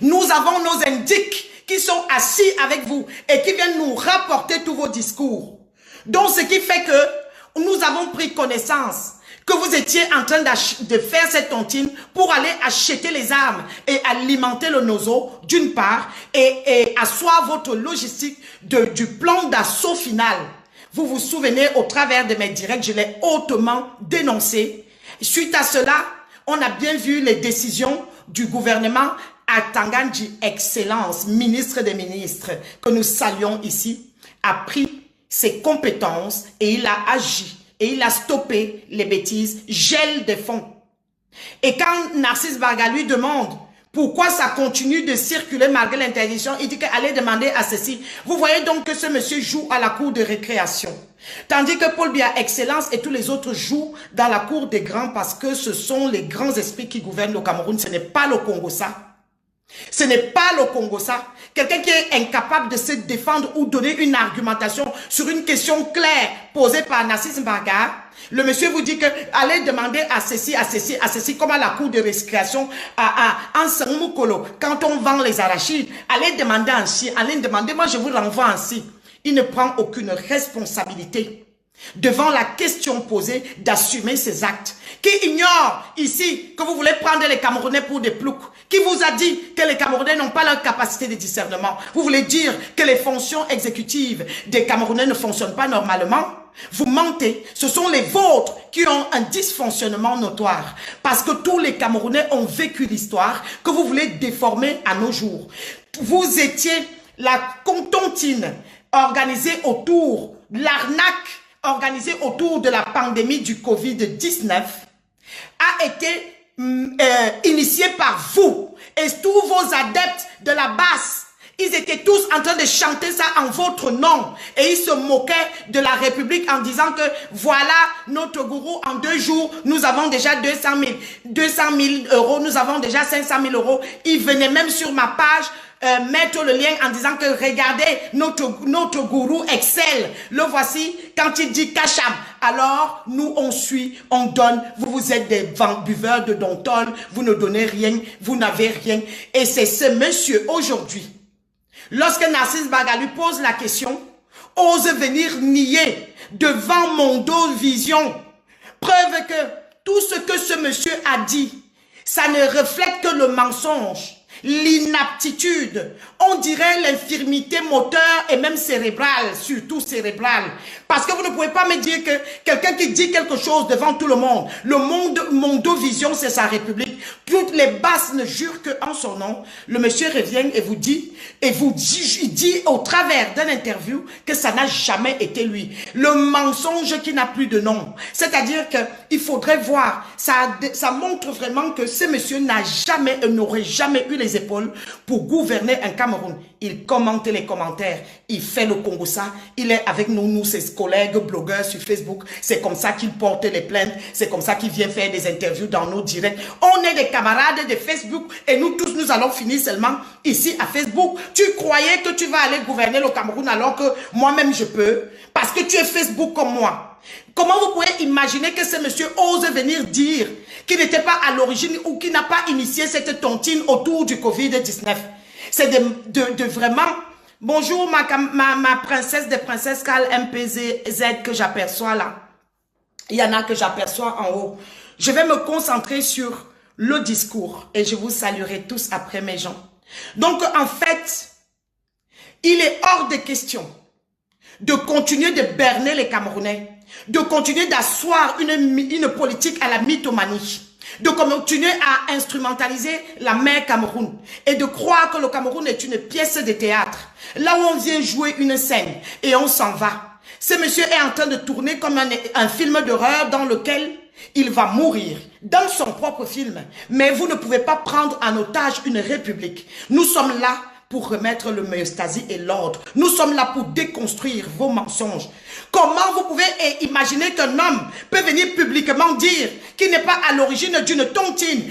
Nous avons nos indiques qui sont assis avec vous et qui viennent nous rapporter tous vos discours. Donc, ce qui fait que nous avons pris connaissance que vous étiez en train de faire cette tontine pour aller acheter les armes et alimenter le nozo, d'une part, et asseoir votre logistique du plan d'assaut final. Vous vous souvenez, au travers de mes directs, je l'ai hautement dénoncé. Suite à cela, on a bien vu les décisions du gouvernement Atanganji Excellence, ministre des ministres, que nous saluons ici, a pris ses compétences et il a agi et il a stoppé les bêtises, gel des fonds. Et quand Narcisse Mbarga lui demande pourquoi ça continue de circuler malgré l'interdiction, il dit qu'allez demander à ceci. Vous voyez donc que ce monsieur joue à la cour de récréation. Tandis que Paul Biya Excellence et tous les autres jouent dans la cour des grands parce que ce sont les grands esprits qui gouvernent le Cameroun. Ce n'est pas le Congo ça. Ce n'est pas le Congo ça. Quelqu'un qui est incapable de se défendre ou donner une argumentation sur une question claire posée par Narcisse Mbarga. Le monsieur vous dit que allez demander à ceci, comme à la cour de récréation, en Sangmoukolo, quand on vend les arachides, allez demander ainsi, allez demander, moi je vous renvoie ainsi. Il ne prend aucune responsabilité devant la question posée d'assumer ses actes. Qui ignore ici que vous voulez prendre les Camerounais pour des ploucs? Qui vous a dit que les Camerounais n'ont pas leur capacité de discernement? Vous voulez dire que les fonctions exécutives des Camerounais ne fonctionnent pas normalement? Vous mentez. Ce sont les vôtres qui ont un dysfonctionnement notoire. Parce que tous les Camerounais ont vécu l'histoire que vous voulez déformer à nos jours. Vous étiez la tontine organisée autour, l'arnaque organisée autour de la pandémie du Covid-19 a été initiée par vous. Et tous vos adeptes de la basse, ils étaient tous en train de chanter ça en votre nom. Et ils se moquaient de la République en disant que voilà notre gourou, en 2 jours, nous avons déjà 200 000 euros, nous avons déjà 500 000 euros. Ils venaient même sur ma page mettre le lien en disant que regardez, notre gourou excelle. Le voici quand il dit Kacham. Alors, nous, on suit, on donne. Vous êtes des buveurs de Dontol. Vous ne donnez rien. Vous n'avez rien. Et c'est ce monsieur aujourd'hui, lorsque Narcisse Barga lui pose la question, ose venir nier devant Mondo Vision. Preuve que tout ce que ce monsieur a dit, ça ne reflète que le mensonge, l'inaptitude, on dirait l'infirmité moteur et même cérébrale, surtout cérébrale. Parce que vous ne pouvez pas me dire que quelqu'un qui dit quelque chose devant tout le monde, Mondo Vision, c'est sa république, toutes les basses ne jurent qu'en son nom. Le monsieur revient et vous dit, il dit au travers d'une interview que ça n'a jamais été lui. Le mensonge qui n'a plus de nom. C'est-à-dire qu'il faudrait voir, ça montre vraiment que ce monsieur n'aurait jamais eu les épaules pour gouverner un Cameroun. Il commente les commentaires, il fait le Congossa, il est avec nous, ses collègues blogueurs sur Facebook. C'est comme ça qu'il porte les plaintes, c'est comme ça qu'il vient faire des interviews dans nos directs. On est des camarades de Facebook et nous tous, nous allons finir seulement ici à Facebook. Tu croyais que tu vas aller gouverner le Cameroun alors que moi-même je peux, parce que tu es Facebook comme moi. Comment vous pouvez imaginer que ce monsieur ose venir dire qu'il n'était pas à l'origine ou qu'il n'a pas initié cette tontine autour du Covid-19? C'est de vraiment... Bonjour ma princesse des princesses Carl MPZ que j'aperçois là. Il y en a que j'aperçois en haut. Je vais me concentrer sur le discours et je vous saluerai tous après mes gens. Donc en fait, il est hors de question de continuer de berner les Camerounais, de continuer d'asseoir une politique à la mythomanie, de continuer à instrumentaliser la mère Cameroun et de croire que le Cameroun est une pièce de théâtre, là où on vient jouer une scène et on s'en va. Ce monsieur est en train de tourner comme un film d'horreur dans lequel il va mourir dans son propre film. Mais vous ne pouvez pas prendre en otage une république. Nous sommes là pour remettre l'homéostasie et l'ordre. Nous sommes là pour déconstruire vos mensonges. Comment vous pouvez imaginer qu'un homme peut venir publiquement dire qu'il n'est pas à l'origine d'une tontine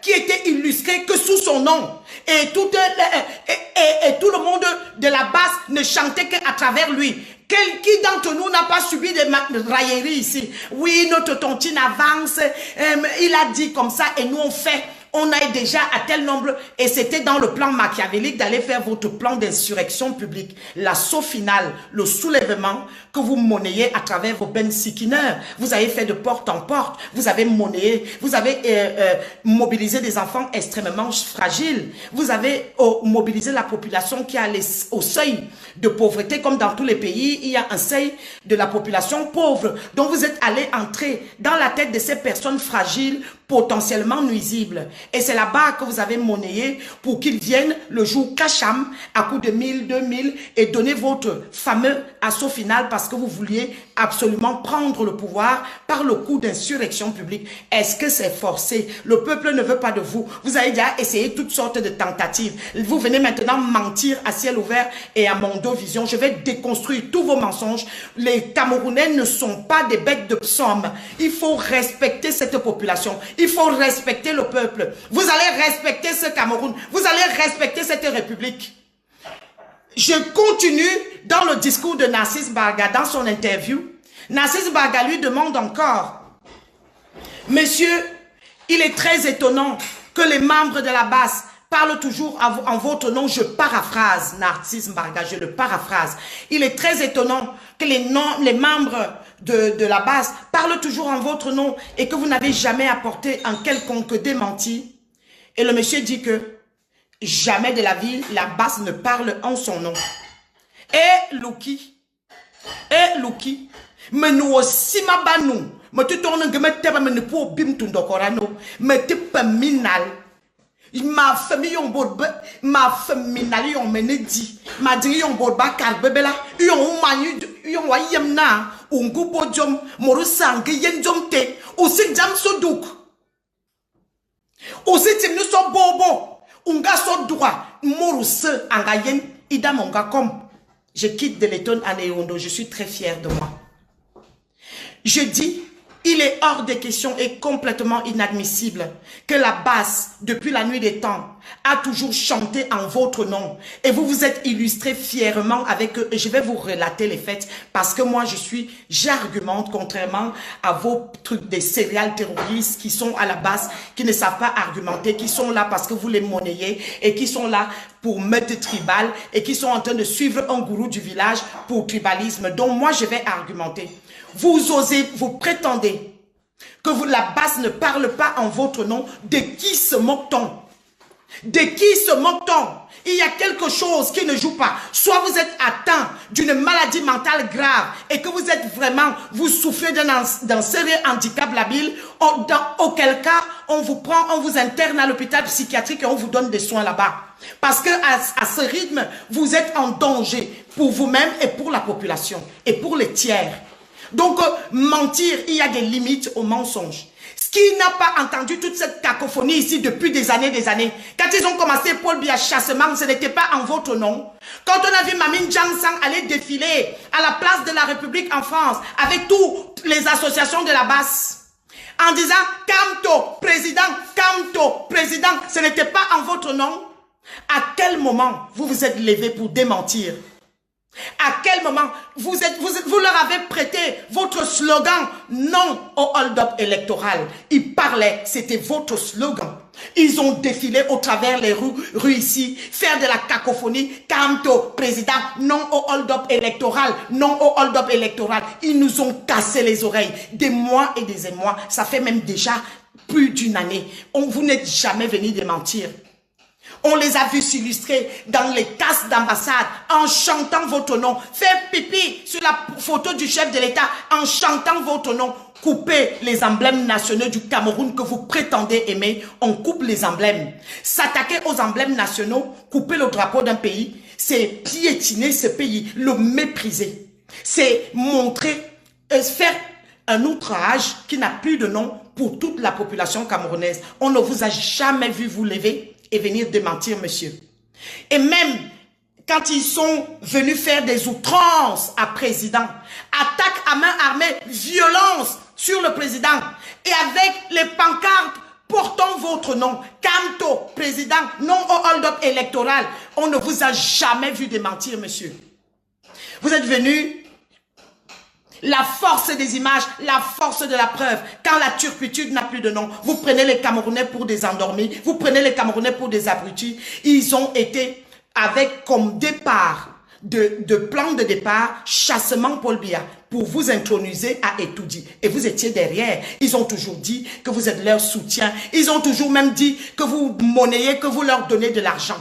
qui était illustrée que sous son nom et tout le monde de la basse ne chantait qu'à travers lui? Qui d'entre nous n'a pas subi des railleries ici? Oui, notre tontine avance, il a dit comme ça et nous on fait. On est déjà à tel nombre et c'était dans le plan machiavélique d'aller faire votre plan d'insurrection publique. L'assaut final, le soulèvement que vous monnayez à travers vos Ben Sikineurs. Vous avez fait de porte en porte, vous avez monnayé, vous avez mobilisé des enfants extrêmement fragiles. Vous avez mobilisé la population qui est au seuil de pauvreté comme dans tous les pays. Il y a un seuil de la population pauvre. Donc vous êtes allé entrer dans la tête de ces personnes fragiles potentiellement nuisibles. Et c'est là-bas que vous avez monnayé pour qu'ils viennent le jour Kacham à coup de 1000, 2000 et donner votre fameux assaut final parce que vous vouliez absolument prendre le pouvoir par le coup d'insurrection publique. Est-ce que c'est forcé? Le peuple ne veut pas de vous. Vous avez déjà essayé toutes sortes de tentatives. Vous venez maintenant mentir à ciel ouvert et à Mondo Vision. Je vais déconstruire tous vos mensonges. Les Camerounais ne sont pas des bêtes de psaume. Il faut respecter cette population. Il faut respecter le peuple. Vous allez respecter ce Cameroun. Vous allez respecter cette république. Je continue dans le discours de Narcisse Barga, dans son interview. Narcisse Barga lui demande encore, monsieur, il est très étonnant que les membres de la base parlent toujours en votre nom. Je paraphrase Narcisse Barga, je le paraphrase. Il est très étonnant que les membres de la base parlent toujours en votre nom et que vous n'avez jamais apporté un quelconque démenti. Et le monsieur dit que jamais de la vie, la base ne parle en son nom. Et Luki, mais nous aussi ma banou, mais tu tournes que me tebe me ne pour bim tundokorano, me te minal. Ma famille on board, ma famille on menedi, ma diri on board ba karbebela, yon manu, yon wayem na, ungu bojom, morusang yen jomte, aussi jam sodouk. Aussi tim nous so bobo, unga so droit, moruse angayen, ida monga comme. Je quitte de l'étonne à Néondo, je suis très fier de moi. Je dis, il est hors de question et complètement inadmissible que la basse, depuis la nuit des temps, a toujours chanté en votre nom. Et vous vous êtes illustré fièrement avec eux. Et je vais vous relater les faits parce que moi, j'argumente contrairement à vos trucs des serial terroristes qui sont à la base, qui ne savent pas argumenter, qui sont là parce que vous les monnayez et qui sont là pour meute tribale et qui sont en train de suivre un gourou du village pour tribalisme. Donc moi, je vais argumenter. Vous osez, vous prétendez que la base ne parle pas en votre nom. De qui se moque-t-on? De qui se moque-t-on? Il y a quelque chose qui ne joue pas. Soit vous êtes atteint d'une maladie mentale grave et que vous êtes vraiment, vous souffrez d'un sérieux handicap labile, dans auquel cas on vous prend, on vous interne à l'hôpital psychiatrique et on vous donne des soins là-bas. Parce que à ce rythme, vous êtes en danger pour vous-même et pour la population et pour les tiers. Donc, mentir, il y a des limites au mensonge. Qui n'a pas entendu toute cette cacophonie ici depuis des années, Quand ils ont commencé Paul Biya chassement, ce n'était pas en votre nom. Quand on a vu Mamine Jansang aller défiler à la place de la République en France avec toutes les associations de la base, en disant Kamto, président, ce n'était pas en votre nom. À quel moment vous vous êtes levé pour démentir? À quel moment vous leur avez prêté votre slogan non au hold-up électoral? Ils parlaient, c'était votre slogan. Ils ont défilé au travers les rues ici, faire de la cacophonie. Kamto, président, non au hold-up électoral, non au hold-up électoral. Ils nous ont cassé les oreilles des mois et des mois. Ça fait même déjà plus d'une année. Vous n'êtes jamais venu démentir. On les a vus s'illustrer dans les casses d'ambassade en chantant votre nom. Faire pipi sur la photo du chef de l'État en chantant votre nom. Couper les emblèmes nationaux du Cameroun que vous prétendez aimer. On coupe les emblèmes. S'attaquer aux emblèmes nationaux, couper le drapeau d'un pays, c'est piétiner ce pays, le mépriser. C'est montrer, faire un outrage qui n'a plus de nom pour toute la population camerounaise. On ne vous a jamais vu vous lever et venir démentir, monsieur. Et même quand ils sont venus faire des outrances à président, attaque à main armée, violence sur le président, et avec les pancartes portant votre nom, Kamto, président, non au hold-up électoral, on ne vous a jamais vu démentir, monsieur. Vous êtes venus. La force des images, la force de la preuve. Quand la turpitude n'a plus de nom, vous prenez les Camerounais pour des endormis, vous prenez les Camerounais pour des abrutis. Ils ont été avec comme départ, de plan de départ, chassement Paul Biya pour vous introniser à Etoudi. Et vous étiez derrière. Ils ont toujours dit que vous êtes leur soutien. Ils ont toujours même dit que vous monnayez, que vous leur donnez de l'argent.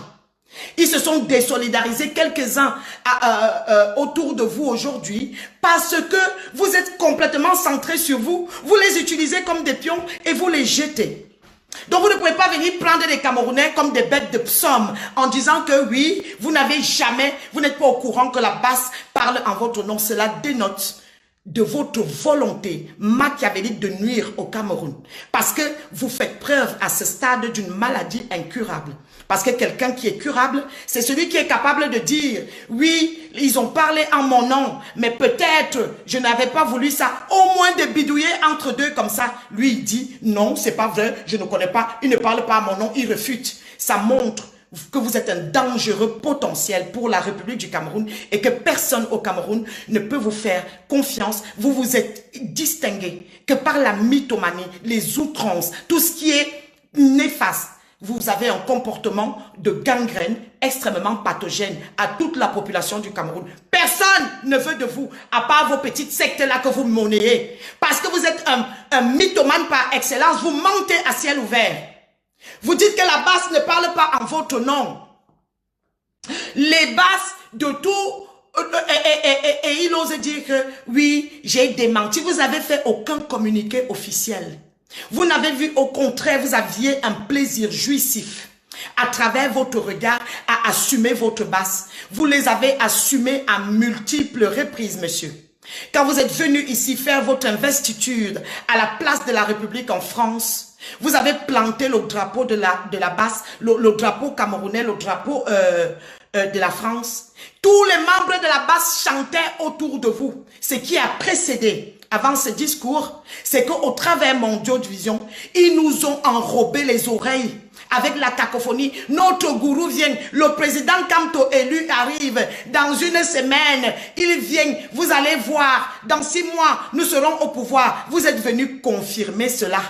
Ils se sont désolidarisés quelques-uns autour de vous aujourd'hui parce que vous êtes complètement centrés sur vous. Vous les utilisez comme des pions et vous les jetez. Donc vous ne pouvez pas venir prendre les Camerounais comme des bêtes de psaume en disant que oui, vous n'avez jamais, vous n'êtes pas au courant que la base parle en votre nom. Cela dénote de votre volonté machiavélique de nuire au Cameroun. Parce que vous faites preuve à ce stade d'une maladie incurable. Parce que quelqu'un qui est curable, c'est celui qui est capable de dire, oui, ils ont parlé en mon nom, mais peut-être je n'avais pas voulu ça. Au moins de bidouiller entre deux comme ça. Lui, il dit, non, c'est pas vrai, je ne connais pas, il ne parle pas à mon nom, il refute. Ça montre que vous êtes un dangereux potentiel pour la République du Cameroun et que personne au Cameroun ne peut vous faire confiance. Vous vous êtes distingué que par la mythomanie, les outrances, tout ce qui est néfaste. Vous avez un comportement de gangrène extrêmement pathogène à toute la population du Cameroun. Personne ne veut de vous, à part vos petites sectes-là que vous monnayez. Parce que vous êtes un mythomane par excellence, vous mentez à ciel ouvert. Vous dites que la base ne parle pas en votre nom. Les bases de tout, et il ose dire que oui, j'ai démenti. Vous n'avez fait aucun communiqué officiel. Vous n'avez vu, au contraire, vous aviez un plaisir jouissif à travers votre regard à assumer votre base. Vous les avez assumés à multiples reprises, monsieur. Quand vous êtes venu ici faire votre investiture à la place de la République en France, vous avez planté le drapeau de la base, le drapeau camerounais, le drapeau de la France. Tous les membres de la base chantaient autour de vous. Ce qui a précédé avant ce discours, c'est qu'au travers Mondiaux de Vision, ils nous ont enrobé les oreilles avec la cacophonie. Notre gourou vient, le président Kamto élu arrive dans une semaine, il vient, vous allez voir, dans 6 mois, nous serons au pouvoir. Vous êtes venus confirmer cela.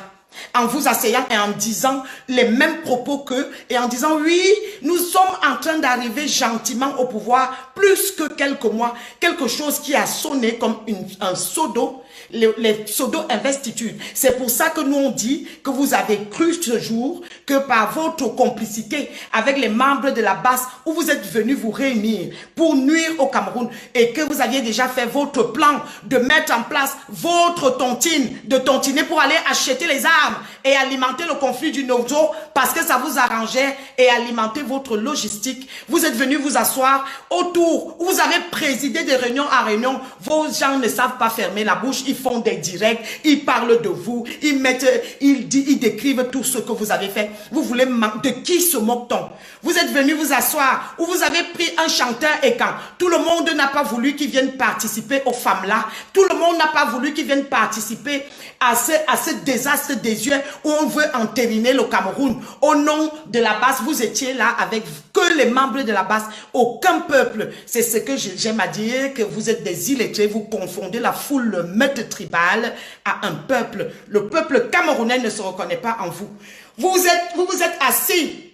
en vous asseyant et en disant les mêmes propos qu'eux et en disant oui, nous sommes en train d'arriver gentiment au pouvoir plus que quelques mois, quelque chose qui a sonné comme un seau d'eau, les pseudo-investitures. C'est pour ça que nous on dit que vous avez cru ce jour que par votre complicité avec les membres de la base où vous êtes venus vous réunir pour nuire au Cameroun et que vous aviez déjà fait votre plan de mettre en place votre tontine, de tontiner pour aller acheter les armes et alimenter le conflit du Nozo parce que ça vous arrangeait et alimenter votre logistique. Vous êtes venus vous asseoir autour où vous avez présidé de réunion en réunion. Vos gens ne savent pas fermer la bouche, ils font des directs, ils parlent de vous, ils décrivent tout ce que vous avez fait. Vous voulez, de qui se moque-t-on? Vous êtes venus vous asseoir où vous avez pris un chanteur et quand tout le monde n'a pas voulu qu'il vienne participer aux femmes là, tout le monde n'a pas voulu qu'il vienne participer à ce désastre des yeux où on veut entériner le Cameroun. Au nom de la base, vous étiez là avec que les membres de la base, aucun peuple. C'est ce que j'aime à dire, que vous êtes des illettrés, vous confondez la foule meute tribale à un peuple. Le peuple camerounais ne se reconnaît pas en vous. Vous vous êtes assis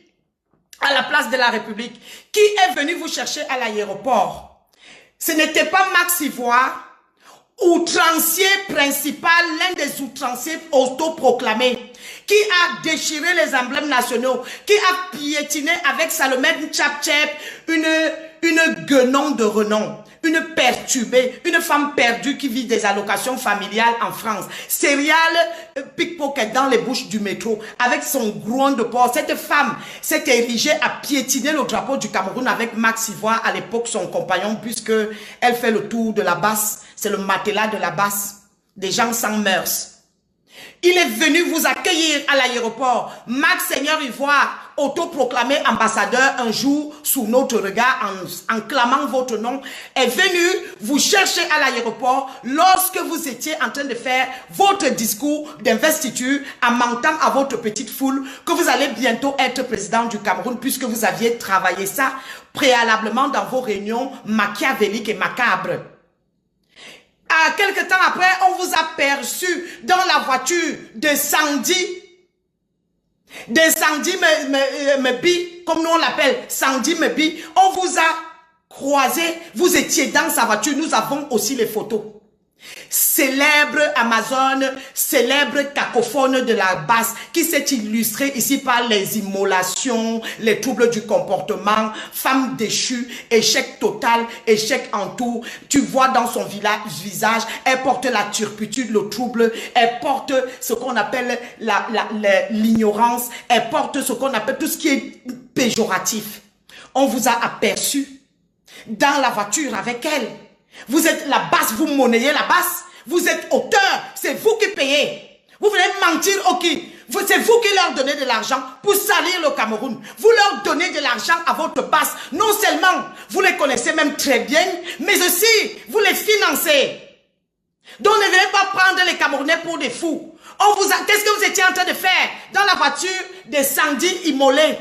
à la place de la République. Qui est venu vous chercher à l'aéroport? Ce n'était pas Max Ivoire, outrancier principal, l'un des outranciers autoproclamés, qui a déchiré les emblèmes nationaux, qui a piétiné avec Salomé Tchap-Tchep, une guenon de renom, une perturbée, une femme perdue qui vit des allocations familiales en France, céréales pickpocket dans les bouches du métro, avec son groin de porc. Cette femme s'est érigée à piétiner le drapeau du Cameroun avec Max Ivoire, à l'époque son compagnon, puisque elle fait le tour de la basse, c'est le matelas de la basse, des gens sans mœurs. Il est venu vous accueillir à l'aéroport. Max Seigneur Ivoire, autoproclamé ambassadeur un jour sous notre regard en clamant votre nom, est venu vous chercher à l'aéroport lorsque vous étiez en train de faire votre discours d'investiture en mentant à votre petite foule que vous allez bientôt être président du Cameroun puisque vous aviez travaillé ça préalablement dans vos réunions machiavéliques et macabres. Quelque temps après, on vous a perçu dans la voiture de Sandy Mebi, comme nous on l'appelle, Sandy Mebi. On vous a croisé, vous étiez dans sa voiture, nous avons aussi les photos. Célèbre Amazone, célèbre cacophone de la basse qui s'est illustrée ici par les immolations, les troubles du comportement, femme déchue, échec total, échec en tout. Tu vois dans son visage, elle porte la turpitude, le trouble, elle porte ce qu'on appelle l'ignorance, elle porte ce qu'on appelle tout ce qui est péjoratif. On vous a aperçu dans la voiture avec elle. Vous êtes la basse, vous monnayez la basse. Vous êtes auteur, c'est vous qui payez. Vous voulez mentir au qui? C'est vous qui leur donnez de l'argent pour salir le Cameroun. Vous leur donnez de l'argent à votre basse. Non seulement vous les connaissez même très bien, mais aussi vous les financez. Donc ne venez pas prendre les Camerounais pour des fous. Qu'est-ce que vous étiez en train de faire dans la voiture de Sandy immolée?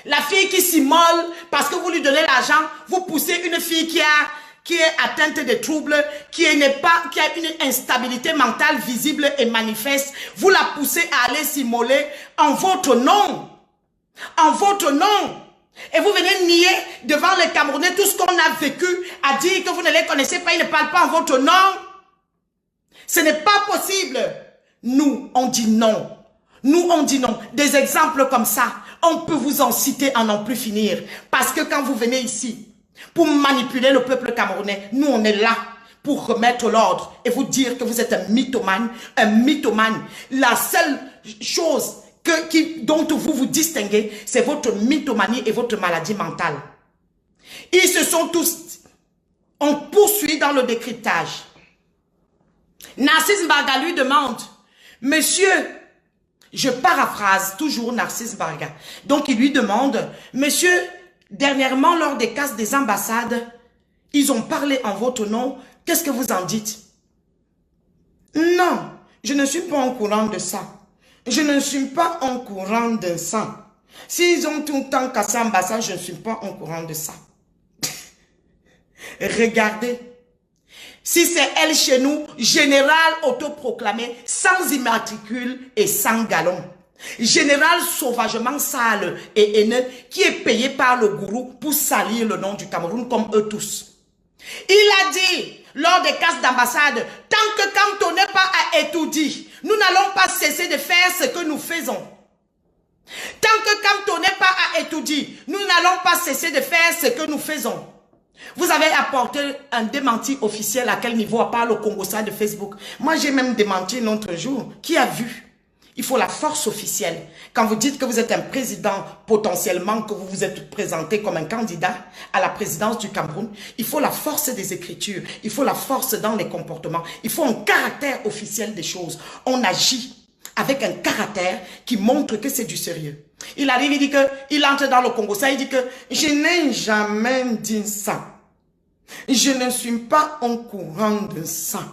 La fille qui s'immole parce que vous lui donnez l'argent, vous poussez une fille qui est atteinte de troubles, qui a une instabilité mentale visible et manifeste, vous la poussez à aller s'immoler en votre nom. En votre nom. Et vous venez nier devant les Camerounais tout ce qu'on a vécu, à dire que vous ne les connaissez pas, ils ne parlent pas en votre nom. Ce n'est pas possible. Nous, on dit non. Nous, on dit non. Des exemples comme ça, on peut vous en citer à n'en plus finir. Parce que quand vous venez ici, pour manipuler le peuple camerounais, nous on est là pour remettre l'ordre et vous dire que vous êtes un mythomane, un mythomane. La seule chose dont vous vous distinguez, c'est votre mythomanie et votre maladie mentale. Ils se sont tous, on poursuit dans le décryptage. Narcisse Mbarga lui demande, monsieur, je paraphrase toujours Narcisse Mbarga, donc il lui demande, monsieur, dernièrement, lors des casses des ambassades, ils ont parlé en votre nom. Qu'est-ce que vous en dites? Non, je ne suis pas au courant de ça. Je ne suis pas au courant de ça. S'ils ont tout le temps cassé l'ambassade, je ne suis pas au courant de ça. Regardez. Si c'est elle chez nous, général autoproclamé, sans immatricule et sans galon. Général sauvagement sale et haineux qui est payé par le gourou pour salir le nom du Cameroun comme eux tous. Il a dit lors des casses d'ambassade, tant que Kamto n'est pas à étourdi, nous n'allons pas cesser de faire ce que nous faisons. Tant que Kamto n'est pas à étourdi, nous n'allons pas cesser de faire ce que nous faisons. Vous avez apporté un démenti officiel à quel niveau, à part le Congo-Ça de Facebook? Moi, j'ai même démenti l'autre jour. Qui a vu? Il faut la force officielle. Quand vous dites que vous êtes un président, potentiellement, que vous vous êtes présenté comme un candidat à la présidence du Cameroun, il faut la force des écritures, il faut la force dans les comportements, il faut un caractère officiel des choses. On agit avec un caractère qui montre que c'est du sérieux. Il arrive, il dit que, il entre dans le Congo-Ça, il dit que je n'ai jamais dit ça. Je ne suis pas au courant de ça.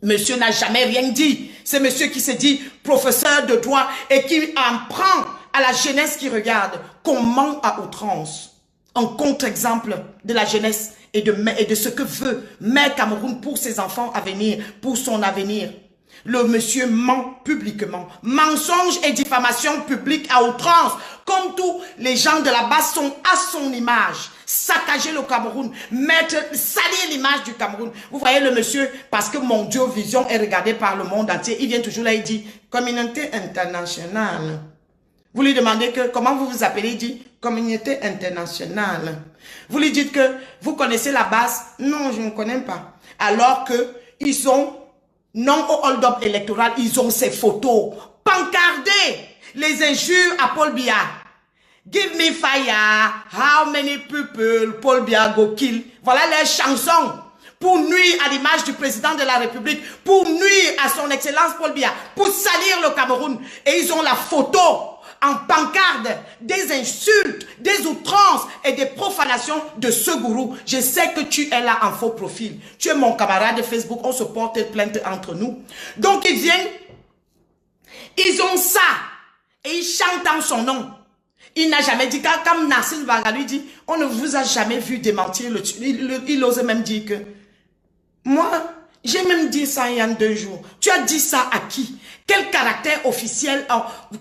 Monsieur n'a jamais rien dit. C'est monsieur qui se dit professeur de droit et qui en prend à la jeunesse qui regarde qu'on ment à outrance. Un contre-exemple de la jeunesse et de ce que veut Mère Cameroun pour ses enfants à venir, pour son avenir. Le monsieur ment publiquement. Mensonge et diffamation publique à outrance. Comme tous les gens de la base sont à son image. Saccager le Cameroun. Salir l'image du Cameroun. Vous voyez le monsieur, parce que Mondio Vision est regardé par le monde entier. Il vient toujours là, il dit, communauté internationale. Vous lui demandez que, comment vous vous appelez? Il dit, communauté internationale. Vous lui dites que, vous connaissez la base? Non, je ne connais pas. Alors que, ils sont non au hold-up électoral, ils ont ces photos pancardées, les injures à Paul Biya. Give me fire, how many people Paul Biya go kill. Voilà les chansons pour nuire à l'image du président de la République, pour nuire à son excellence Paul Biya, pour salir le Cameroun. Et ils ont la photo en pancarde des insultes, des outrances et des profanations de ce gourou. Je sais que tu es là en faux profil. Tu es mon camarade de Facebook, on se porte plainte entre nous. Donc ils viennent, ils ont ça et ils chantent en son nom. Il n'a jamais dit, comme Narcisse Varga lui dit, on ne vous a jamais vu démentir. Il ose même dire que, moi, j'ai même dit ça il y a 2 jours. Tu as dit ça à qui? Quel caractère officiel?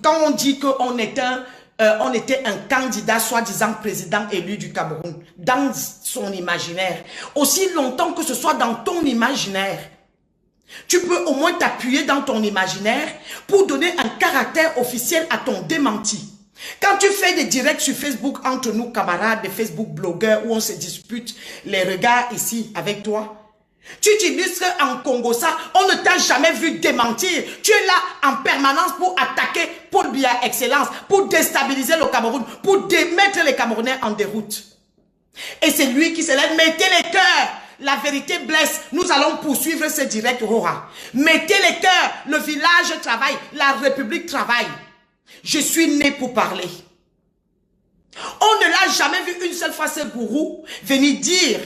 Quand on dit qu'on était un candidat soi-disant président élu du Cameroun, dans son imaginaire, aussi longtemps que ce soit dans ton imaginaire, tu peux au moins t'appuyer dans ton imaginaire pour donner un caractère officiel à ton démenti. Quand tu fais des directs sur Facebook entre nous camarades, des Facebook blogueurs où on se dispute les regards ici avec toi, tu t'illustres en Congo-Ça, on ne t'a jamais vu démentir. Tu es là en permanence pour attaquer Paul Biya Excellence, pour déstabiliser le Cameroun, pour mettre les Camerounais en déroute. Et c'est lui qui se lève, mettez les cœurs. La vérité blesse. Nous allons poursuivre ce direct. Mettez les cœurs. Le village travaille. La République travaille. Je suis né pour parler. On ne l'a jamais vu une seule fois ce gourou venir dire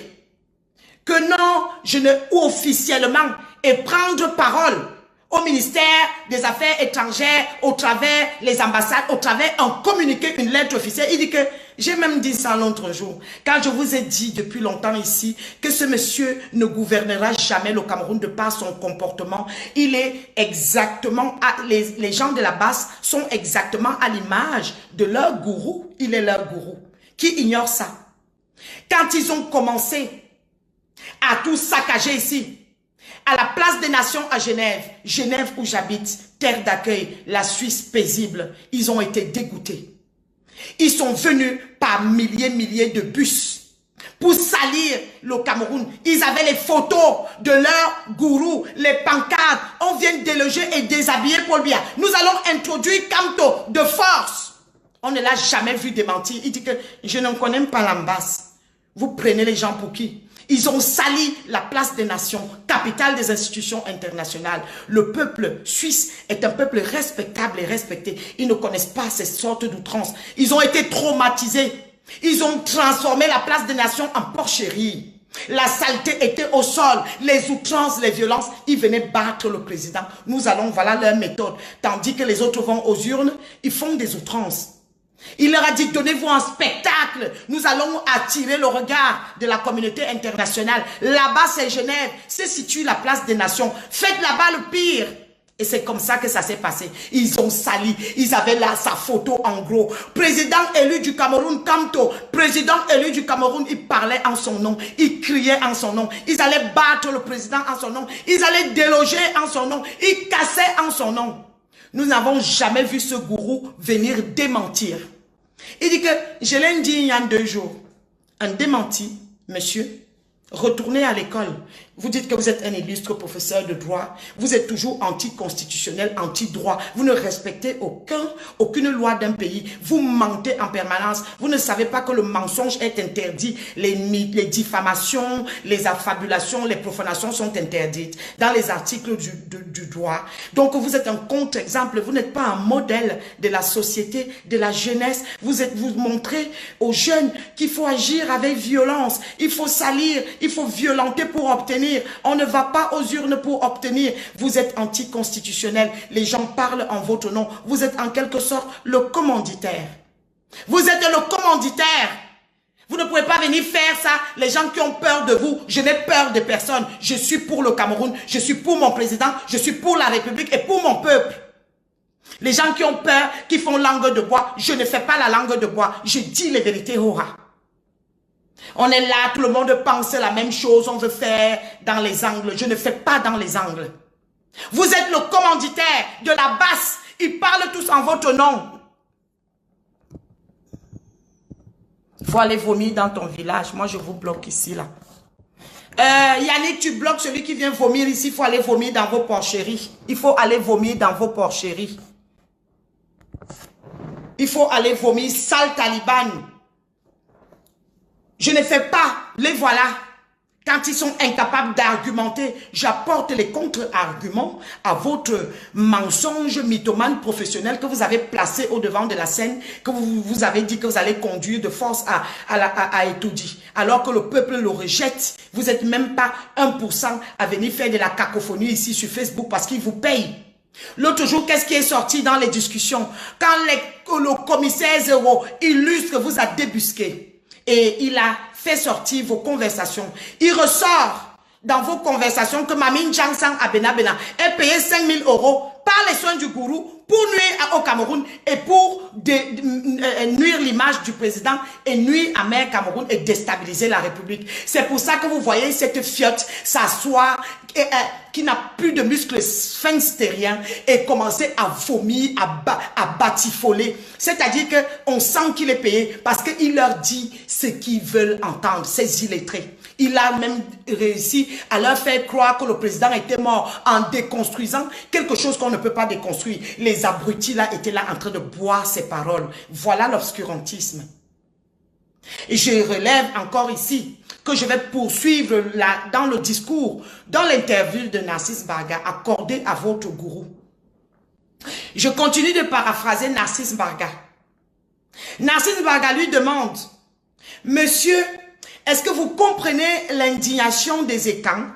que non, je ne, ou officiellement, et prendre parole au ministère des Affaires étrangères, au travers les ambassades, au travers un communiqué, une lettre officielle. Il dit que, j'ai même dit ça l'autre jour, quand je vous ai dit depuis longtemps ici, que ce monsieur ne gouvernera jamais le Cameroun de par son comportement. Il est exactement, les gens de la base sont exactement à l'image de leur gourou. Il est leur gourou. Qui ignore ça? Quand ils ont commencé à tout saccager ici, à la place des Nations à Genève, Genève où j'habite, terre d'accueil, la Suisse paisible, ils ont été dégoûtés. Ils sont venus par milliers de bus pour salir le Cameroun. Ils avaient les photos de leur gourou, les pancartes. On vient déloger et déshabiller Paul Biya. Nous allons introduire Kamto de force. On ne l'a jamais vu démentir. Il dit que je ne connais pas l'ambasse. Vous prenez les gens pour qui? Ils ont sali la place des nations, capitale des institutions internationales. Le peuple suisse est un peuple respectable et respecté. Ils ne connaissent pas ces sortes d'outrances. Ils ont été traumatisés. Ils ont transformé la place des nations en porcherie. La saleté était au sol. Les outrances, les violences, ils venaient battre le président. Nous allons, voilà leur méthode. Tandis que les autres vont aux urnes, ils font des outrances. Il leur a dit, donnez-vous un spectacle. Nous allons attirer le regard de la communauté internationale. Là-bas, c'est Genève. C'est situe la place des nations. Faites là-bas le pire. Et c'est comme ça que ça s'est passé. Ils ont sali. Ils avaient là sa photo en gros. Président élu du Cameroun, Kamto. Président élu du Cameroun, ils parlaient en son nom. Ils criaient en son nom. Ils allaient battre le président en son nom. Ils allaient déloger en son nom. Ils cassaient en son nom. Nous n'avons jamais vu ce gourou venir démentir. Il dit que, je l'ai dit il y a 2 jours, un démenti, monsieur, retournez à l'école. Vous dites que vous êtes un illustre professeur de droit. Vous êtes toujours anticonstitutionnel, anti-droit. Vous ne respectez aucune loi d'un pays. Vous mentez en permanence. Vous ne savez pas que le mensonge est interdit. Les diffamations, les affabulations, les profanations sont interdites dans les articles du droit. Donc vous êtes un contre-exemple. Vous n'êtes pas un modèle de la société, de la jeunesse. Vous montrez aux jeunes qu'il faut agir avec violence. Il faut salir, il faut violenter pour obtenir. On ne va pas aux urnes pour obtenir. Vous êtes anticonstitutionnel. Les gens parlent en votre nom. Vous êtes en quelque sorte le commanditaire. Vous êtes le commanditaire. Vous ne pouvez pas venir faire ça. Les gens qui ont peur de vous, je n'ai peur de personne. Je suis pour le Cameroun. Je suis pour mon président. Je suis pour la République et pour mon peuple. Les gens qui ont peur, qui font langue de bois, je ne fais pas la langue de bois. Je dis les vérités au rat. On est là, tout le monde pense la même chose, on veut faire dans les angles. Je ne fais pas dans les angles. Vous êtes le commanditaire de la basse. Ils parlent tous en votre nom. Il faut aller vomir dans ton village. Moi, je vous bloque ici, là. Yannick, tu bloques celui qui vient vomir ici. Il faut aller vomir dans vos porcheries. Il faut aller vomir dans vos porcheries. Il faut aller vomir, sale Taliban. Je ne fais pas, les voilà. Quand ils sont incapables d'argumenter, j'apporte les contre-arguments à votre mensonge mythomane professionnel que vous avez placé au devant de la scène, que vous avez dit que vous allez conduire de force à Etoudi. Alors que le peuple le rejette, vous n'êtes même pas 1% à venir faire de la cacophonie ici sur Facebook parce qu'ils vous payent. L'autre jour, qu'est-ce qui est sorti dans les discussions? Quand le commissaire Zéro illustre vous a débusqué. Et il a fait sortir vos conversations. Il ressort dans vos conversations que Mamine Jangsang à Benabena est payé 5 000 € par les soins du gourou pour nuire au Cameroun et pour nuire l'image du président et nuire à Mère Cameroun et déstabiliser la République. C'est pour ça que vous voyez cette fiotte s'asseoir qui n'a plus de muscles sphinctériens et commencer à vomir, à batifoler. C'est-à-dire qu'on sent qu'il est payé parce qu'il leur dit ce qu'ils veulent entendre, ces illettrés. Il a même réussi à leur faire croire que le président était mort en déconstruisant quelque chose qu'on ne peut pas déconstruire. Les abrutis là étaient là en train de boire ses paroles. Voilà l'obscurantisme. Et je relève encore ici que je vais poursuivre là, dans le discours, dans l'interview de Narcisse Barga accordée à votre gourou. Je continue de paraphraser Narcisse Barga. Narcisse Barga lui demande, monsieur, est-ce que vous comprenez l'indignation des Écans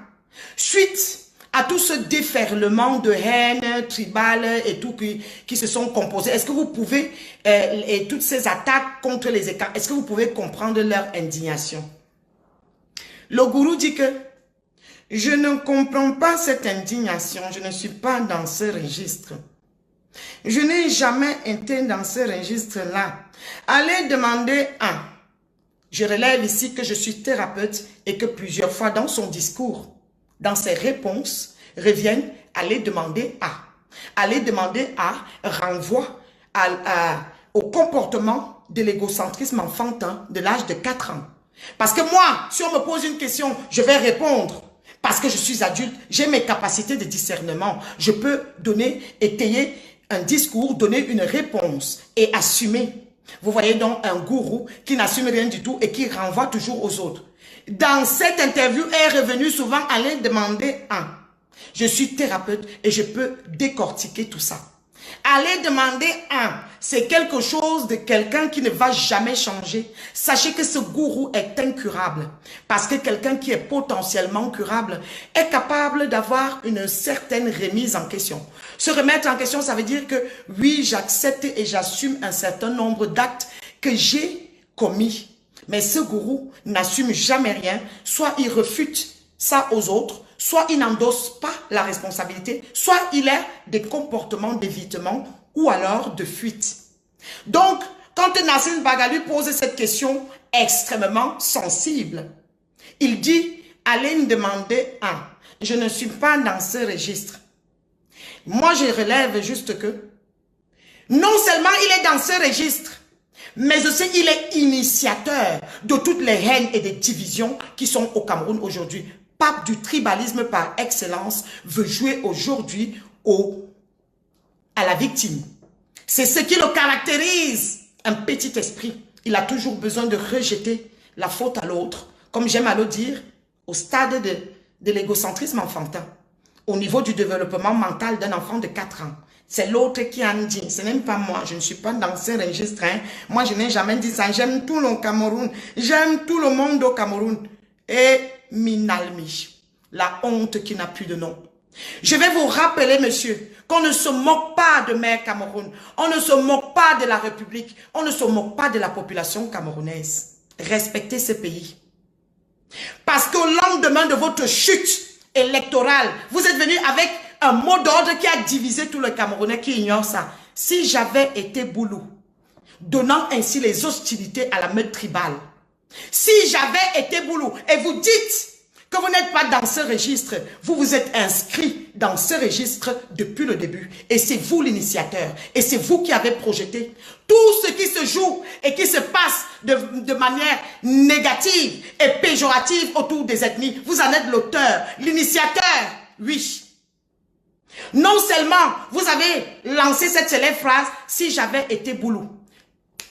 suite à tout ce déferlement de haine tribale et tout qui se sont composés? Est-ce que vous pouvez, et toutes ces attaques contre les Écans, est-ce que vous pouvez comprendre leur indignation? Le gourou dit que je ne comprends pas cette indignation, je ne suis pas dans ce registre. Je n'ai jamais été dans ce registre-là. Allez demander à... Je relève ici que je suis thérapeute et que plusieurs fois dans son discours, dans ses réponses, reviennent aller demander à. Aller demander à renvoie au comportement de l'égocentrisme enfantin de l'âge de 4 ans. Parce que moi, si on me pose une question, je vais répondre. Parce que je suis adulte, j'ai mes capacités de discernement. Je peux donner, étayer un discours, donner une réponse et assumer. Vous voyez donc un gourou qui n'assume rien du tout et qui renvoie toujours aux autres. Dans cette interview, est revenu souvent aller demander à. Je suis thérapeute et je peux décortiquer tout ça. Allez demander un. C'est quelque chose de quelqu'un qui ne va jamais changer. Sachez que ce gourou est incurable. Parce que quelqu'un qui est potentiellement curable est capable d'avoir une certaine remise en question. Se remettre en question, ça veut dire que oui, j'accepte et j'assume un certain nombre d'actes que j'ai commis. Mais ce gourou n'assume jamais rien. Soit il refute ça aux autres, soit il n'endosse pas la responsabilité, soit il a des comportements d'évitement ou alors de fuite. Donc, quand Nassim Bagha pose cette question extrêmement sensible, il dit, allez me demander un. Je ne suis pas dans ce registre. Moi, je relève juste que non seulement il est dans ce registre, mais aussi il est initiateur de toutes les haines et des divisions qui sont au Cameroun aujourd'hui. Pape du tribalisme par excellence veut jouer aujourd'hui à la victime. C'est ce qui le caractérise, un petit esprit. Il a toujours besoin de rejeter la faute à l'autre, comme j'aime à le dire, au stade de l'égocentrisme enfantin, au niveau du développement mental d'un enfant de 4 ans. C'est l'autre qui en dit, ce n'est pas moi, je ne suis pas dans ce registre. Hein. Moi, je n'ai jamais dit ça, j'aime tout le Cameroun, j'aime tout le monde au Cameroun. Et Minalmi, la honte qui n'a plus de nom. Je vais vous rappeler, monsieur, qu'on ne se moque pas de Mère Cameroun, on ne se moque pas de la République, on ne se moque pas de la population camerounaise. Respectez ce pays. Parce qu'au lendemain de votre chute électorale, vous êtes venu avec un mot d'ordre qui a divisé tout le Camerounais qui ignore ça. Si j'avais été Boulou, donnant ainsi les hostilités à la meute tribale, si j'avais été Boulou, et vous dites que vous n'êtes pas dans ce registre, vous vous êtes inscrit dans ce registre depuis le début. Et c'est vous l'initiateur. Et c'est vous qui avez projeté tout ce qui se joue et qui se passe de manière négative et péjorative autour des ethnies. Vous en êtes l'auteur, l'initiateur, oui. Non seulement vous avez lancé cette célèbre phrase, si j'avais été Boulou,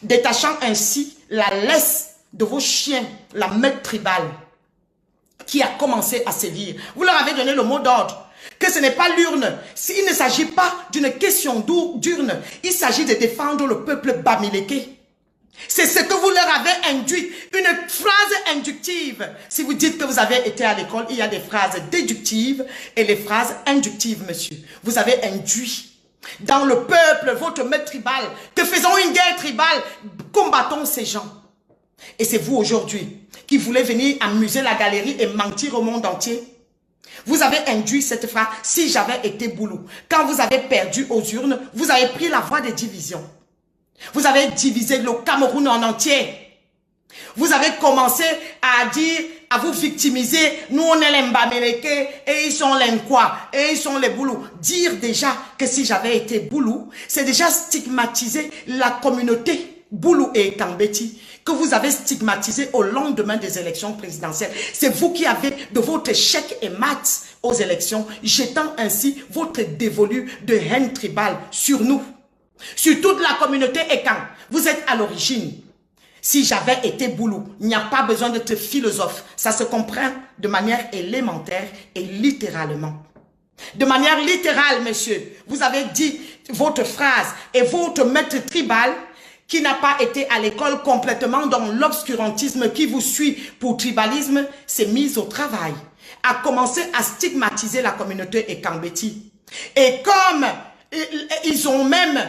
détachant ainsi la laisse de vos chiens, la meute tribale, qui a commencé à sévir. Vous leur avez donné le mot d'ordre, que ce n'est pas l'urne. Il ne s'agit pas d'une question d'urne, il s'agit de défendre le peuple bamileke. C'est ce que vous leur avez induit, une phrase inductive. Si vous dites que vous avez été à l'école, il y a des phrases déductives et les phrases inductives, monsieur. Vous avez induit dans le peuple votre meute tribale, que faisons une guerre tribale, combattons ces gens. Et c'est vous aujourd'hui qui voulez venir amuser la galerie et mentir au monde entier. Vous avez induit cette phrase, si j'avais été Boulou. Quand vous avez perdu aux urnes, vous avez pris la voie des divisions. Vous avez divisé le Cameroun en entier. Vous avez commencé à dire, à vous victimiser, nous on est les Mbaméleke et ils sont les Nkwa et ils sont les Boulous. Dire déjà que si j'avais été Boulou, c'est déjà stigmatiser la communauté Boulou et Kambeti, que vous avez stigmatisé au lendemain des élections présidentielles. C'est vous qui avez de votre chèque et mat aux élections, jetant ainsi votre dévolu de haine tribale sur nous, sur toute la communauté Ekan. Vous êtes à l'origine. Si j'avais été Boulou, il n'y a pas besoin d'être philosophe. Ça se comprend de manière élémentaire et littéralement. De manière littérale, monsieur, vous avez dit votre phrase et votre maître tribal qui n'a pas été à l'école complètement dans l'obscurantisme qui vous suit pour tribalisme, s'est mise au travail, a commencé à stigmatiser la communauté Ekambeti. Et comme ils ont même,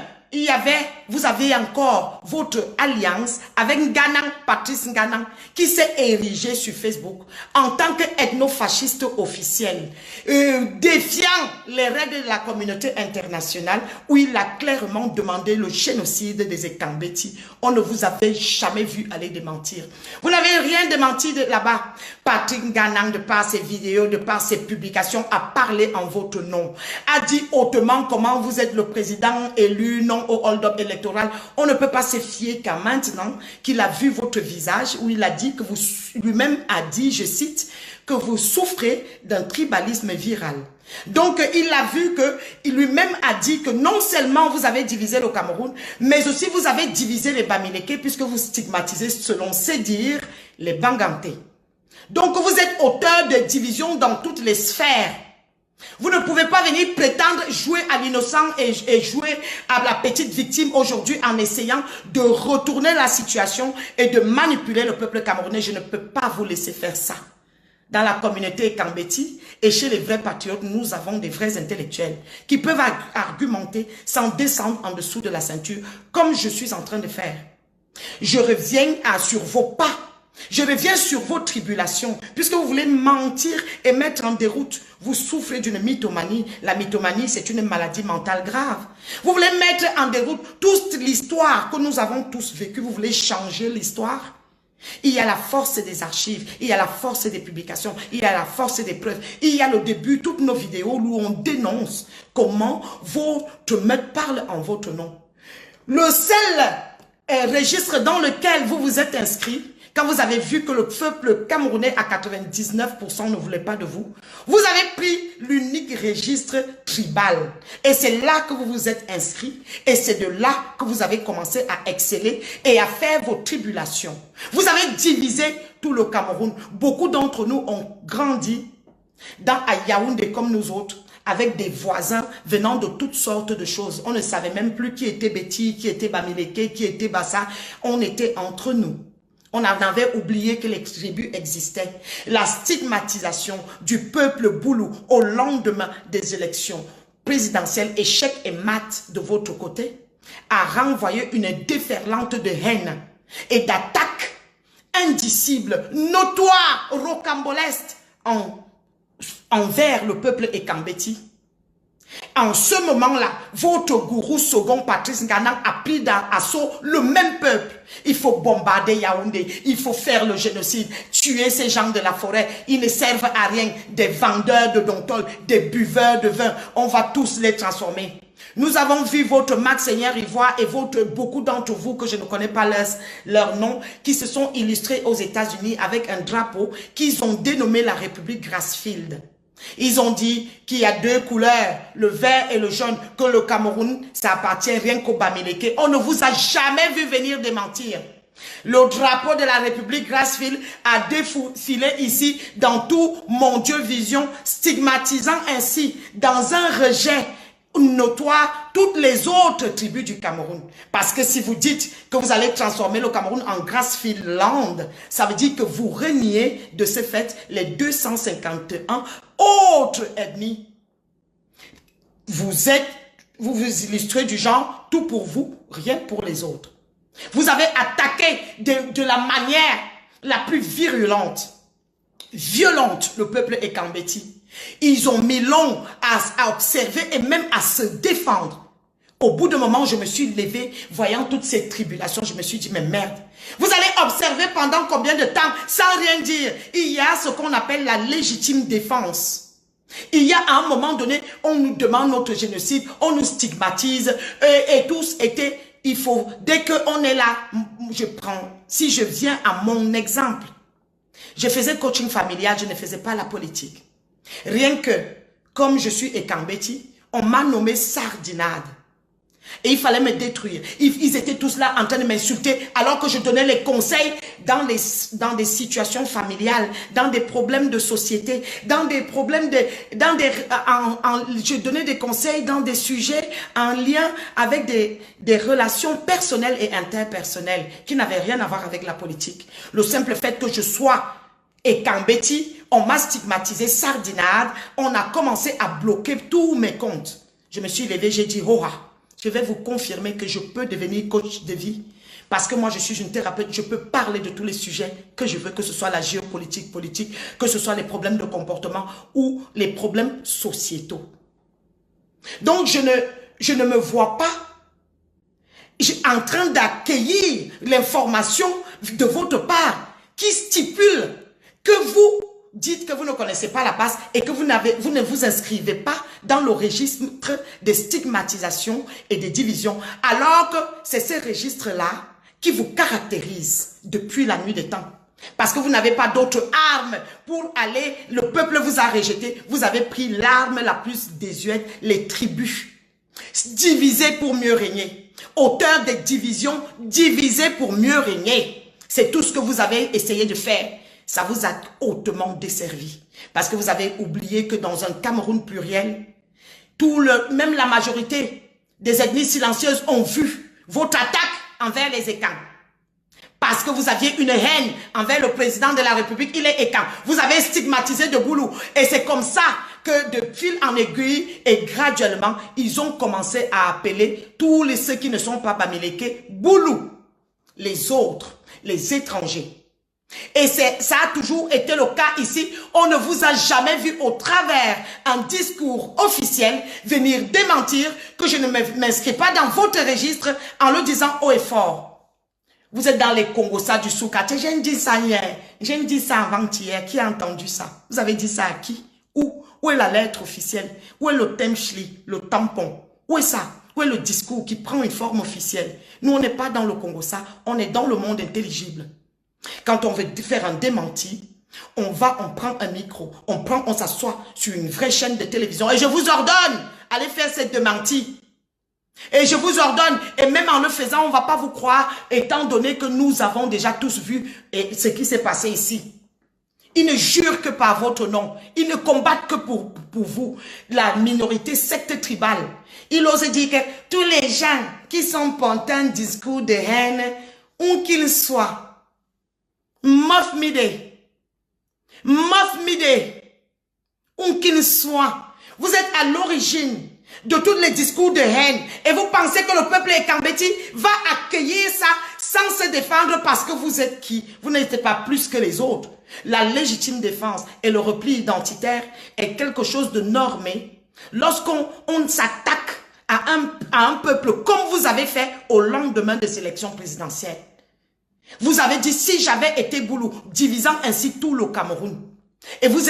vous avez encore votre alliance avec Nganang, Patrice Nganang, qui s'est érigé sur Facebook en tant qu'ethno-fasciste officiel, défiant les règles de la communauté internationale, où il a clairement demandé le génocide des Ekambeti. On ne vous avait jamais vu aller démentir. Vous n'avez rien démenti là-bas. Patrice Nganang, de par ses vidéos, de par ses publications, a parlé en votre nom, a dit hautement comment vous êtes le président élu, non au hold-up électoral. On ne peut pas se fier qu'à maintenant qu'il a vu votre visage, où il a dit que vous, lui-même a dit, je cite, que vous souffrez d'un tribalisme viral. Donc il a vu que, il lui-même a dit que non seulement vous avez divisé le Cameroun, mais aussi vous avez divisé les Bamileke, puisque vous stigmatisez, selon ses dires, les Banganté. Donc vous êtes auteur de division dans toutes les sphères. Vous ne pouvez pas venir prétendre jouer à l'innocent et jouer à la petite victime aujourd'hui en essayant de retourner la situation et de manipuler le peuple camerounais. Je ne peux pas vous laisser faire ça. Dans la communauté Kambeti et chez les vrais patriotes, nous avons des vrais intellectuels qui peuvent argumenter sans descendre en dessous de la ceinture, comme je suis en train de faire. Je reviens sur vos pas. Je reviens sur vos tribulations, puisque vous voulez mentir et mettre en déroute. Vous souffrez d'une mythomanie. La mythomanie, c'est une maladie mentale grave. Vous voulez mettre en déroute toute l'histoire que nous avons tous vécue. Vous voulez changer l'histoire. Il y a la force des archives, il y a la force des publications, il y a la force des preuves. Il y a le début, toutes nos vidéos où on dénonce comment votre meute parle en votre nom. Le seul registre dans lequel vous vous êtes inscrit, quand vous avez vu que le peuple camerounais à 99% ne voulait pas de vous, vous avez pris l'unique registre tribal. Et c'est là que vous vous êtes inscrit. Et c'est de là que vous avez commencé à exceller et à faire vos tribulations. Vous avez divisé tout le Cameroun. Beaucoup d'entre nous ont grandi à Yaoundé comme nous autres, avec des voisins venant de toutes sortes de choses. On ne savait même plus qui était Betty, qui était Bamileke, qui était Bassa. On était entre nous. On en avait oublié que les tribus existaient. La stigmatisation du peuple boulou au lendemain des élections présidentielles, échec et mat de votre côté, a renvoyé une déferlante de haine et d'attaques indicibles, notoires, rocambolesques envers le peuple Ekambeti. En ce moment-là, votre gourou second Patrice Ngana a pris d'assaut le même peuple. Il faut bombarder Yaoundé, il faut faire le génocide, tuer ces gens de la forêt. Ils ne servent à rien, des vendeurs de dontol, des buveurs de vin. On va tous les transformer. Nous avons vu votre Max Seigneur Ivoire et beaucoup d'entre vous que je ne connais pas leur nom, qui se sont illustrés aux États-Unis avec un drapeau qu'ils ont dénommé la République Grassfield. Ils ont dit qu'il y a deux couleurs, le vert et le jaune, que le Cameroun, ça appartient rien qu'au Bamileke. On ne vous a jamais vu venir démentir. Le drapeau de la République Grassfield a défilé ici dans tout Mon Dieu Vision, stigmatisant ainsi dans un rejet notoire toutes les autres tribus du Cameroun. Parce que si vous dites que vous allez transformer le Cameroun en Grassfield Land, ça veut dire que vous reniez de ce fait les 251 autres ethnies. Vous vous illustrez du genre tout pour vous, rien pour les autres. Vous avez attaqué de la manière la plus violente le peuple Ekambeti. Ils ont mis long à observer et même à se défendre. Au bout d'un moment, je me suis levée, voyant toutes ces tribulations, je me suis dit, mais merde, vous allez observer pendant combien de temps sans rien dire? Il y a ce qu'on appelle la légitime défense. Il y a à un moment donné, on nous demande notre génocide, on nous stigmatise, et tous étaient, il faut, dès qu'on est là, si je viens à mon exemple, je faisais coaching familial, je ne faisais pas la politique. Rien que, comme je suis Ekambeti, on m'a nommé Sardinade. Et il fallait me détruire. Ils étaient tous là en train de m'insulter alors que je donnais les conseils dans des situations familiales, dans des problèmes de société, dans des problèmes je donnais des conseils dans des sujets en lien avec des relations personnelles et interpersonnelles qui n'avaient rien à voir avec la politique. Le simple fait que je sois Ekambeti, on m'a stigmatisé Sardinade, on a commencé à bloquer tous mes comptes. Je me suis levée, j'ai dit, je vais vous confirmer que je peux devenir coach de vie. Parce que moi, je suis une thérapeute, je peux parler de tous les sujets que je veux, que ce soit la géopolitique, politique, que ce soit les problèmes de comportement ou les problèmes sociétaux. Donc, je ne me vois pas en train d'accueillir l'information de votre part qui stipule que vous dites que vous ne connaissez pas la base et que vous ne vous inscrivez pas dans le registre des stigmatisations et des divisions, alors que c'est ce registre-là qui vous caractérise depuis la nuit des temps. Parce que vous n'avez pas d'autre arme pour aller, le peuple vous a rejeté, vous avez pris l'arme la plus désuète, les tribus. Diviser pour mieux régner. Auteur des divisions, diviser pour mieux régner. C'est tout ce que vous avez essayé de faire. ça vous a hautement desservi. Parce que vous avez oublié que dans un Cameroun pluriel, même la majorité des ethnies silencieuses ont vu votre attaque envers les Ekans. Parce que vous aviez une haine envers le président de la République, il est Ekan. Vous avez stigmatisé de Boulou. Et c'est comme ça que de fil en aiguille et graduellement, ils ont commencé à appeler tous ceux qui ne sont pas Bamileke, Boulou. Les autres, les étrangers. Et ça a toujours été le cas ici. On ne vous a jamais vu au travers un discours officiel venir démentir que je ne m'inscris pas dans votre registre en le disant haut et fort. Vous êtes dans les Congossa du Soukate. J'ai dit ça hier. J'ai dit ça avant-hier. Qui a entendu ça? Vous avez dit ça à qui? Où est la lettre officielle? Où est le temchli, le tampon? Où est ça? Où est le discours qui prend une forme officielle? Nous, on n'est pas dans le Congossa. On est dans le monde intelligible. Quand on veut faire un démenti, on prend un micro, on s'assoit sur une vraie chaîne de télévision et je vous ordonne, allez faire cette démenti. Et je vous ordonne, et même en le faisant, on ne va pas vous croire, étant donné que nous avons déjà tous vu ce qui s'est passé ici. Ils ne jurent que par votre nom. Ils ne combattent que pour vous, la minorité secte tribale. Ils osent dire que tous les gens qui sont porteurs un discours de haine, où qu'ils soient, Mof Mide, où qu'ils soient, vous êtes à l'origine de tous les discours de haine et vous pensez que le peuple Ekambeti va accueillir ça sans se défendre parce que vous êtes qui? Vous n'êtes pas plus que les autres. La légitime défense et le repli identitaire est quelque chose de normé lorsqu'on s'attaque à un peuple comme vous avez fait au lendemain des élections présidentielles. Vous avez dit si j'avais été Boulou, divisant ainsi tout le Cameroun. Et vous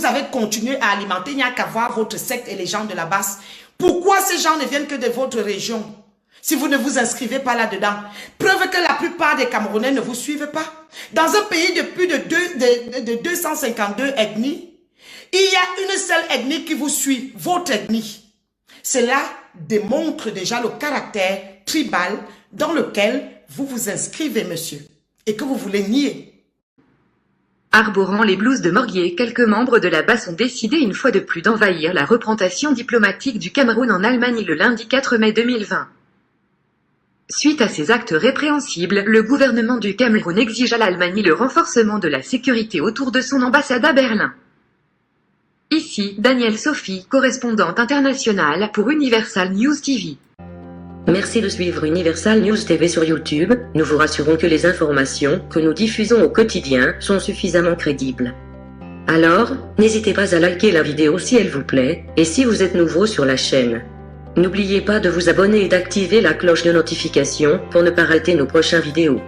avez continué à alimenter, il n'y a qu'à voir votre secte et les gens de la basse. Pourquoi ces gens ne viennent que de votre région si vous ne vous inscrivez pas là-dedans? Preuve que la plupart des Camerounais ne vous suivent pas. Dans un pays de plus de 252 ethnies, il y a une seule ethnie qui vous suit, votre ethnie. Cela démontre déjà le caractère tribal dans lequel vous vous inscrivez, monsieur, et que vous voulez nier. Arborant les blouses de Morguier, quelques membres de la BAS ont décidé une fois de plus d'envahir la représentation diplomatique du Cameroun en Allemagne le lundi 4 mai 2020. Suite à ces actes répréhensibles, le gouvernement du Cameroun exige à l'Allemagne le renforcement de la sécurité autour de son ambassade à Berlin. Ici, Danielle Sophie, correspondante internationale pour Universal News TV. Merci de suivre Universal News TV sur YouTube. Nous vous rassurons que les informations que nous diffusons au quotidien sont suffisamment crédibles. Alors, n'hésitez pas à liker la vidéo si elle vous plaît, et si vous êtes nouveau sur la chaîne. N'oubliez pas de vous abonner et d'activer la cloche de notification pour ne pas rater nos prochaines vidéos.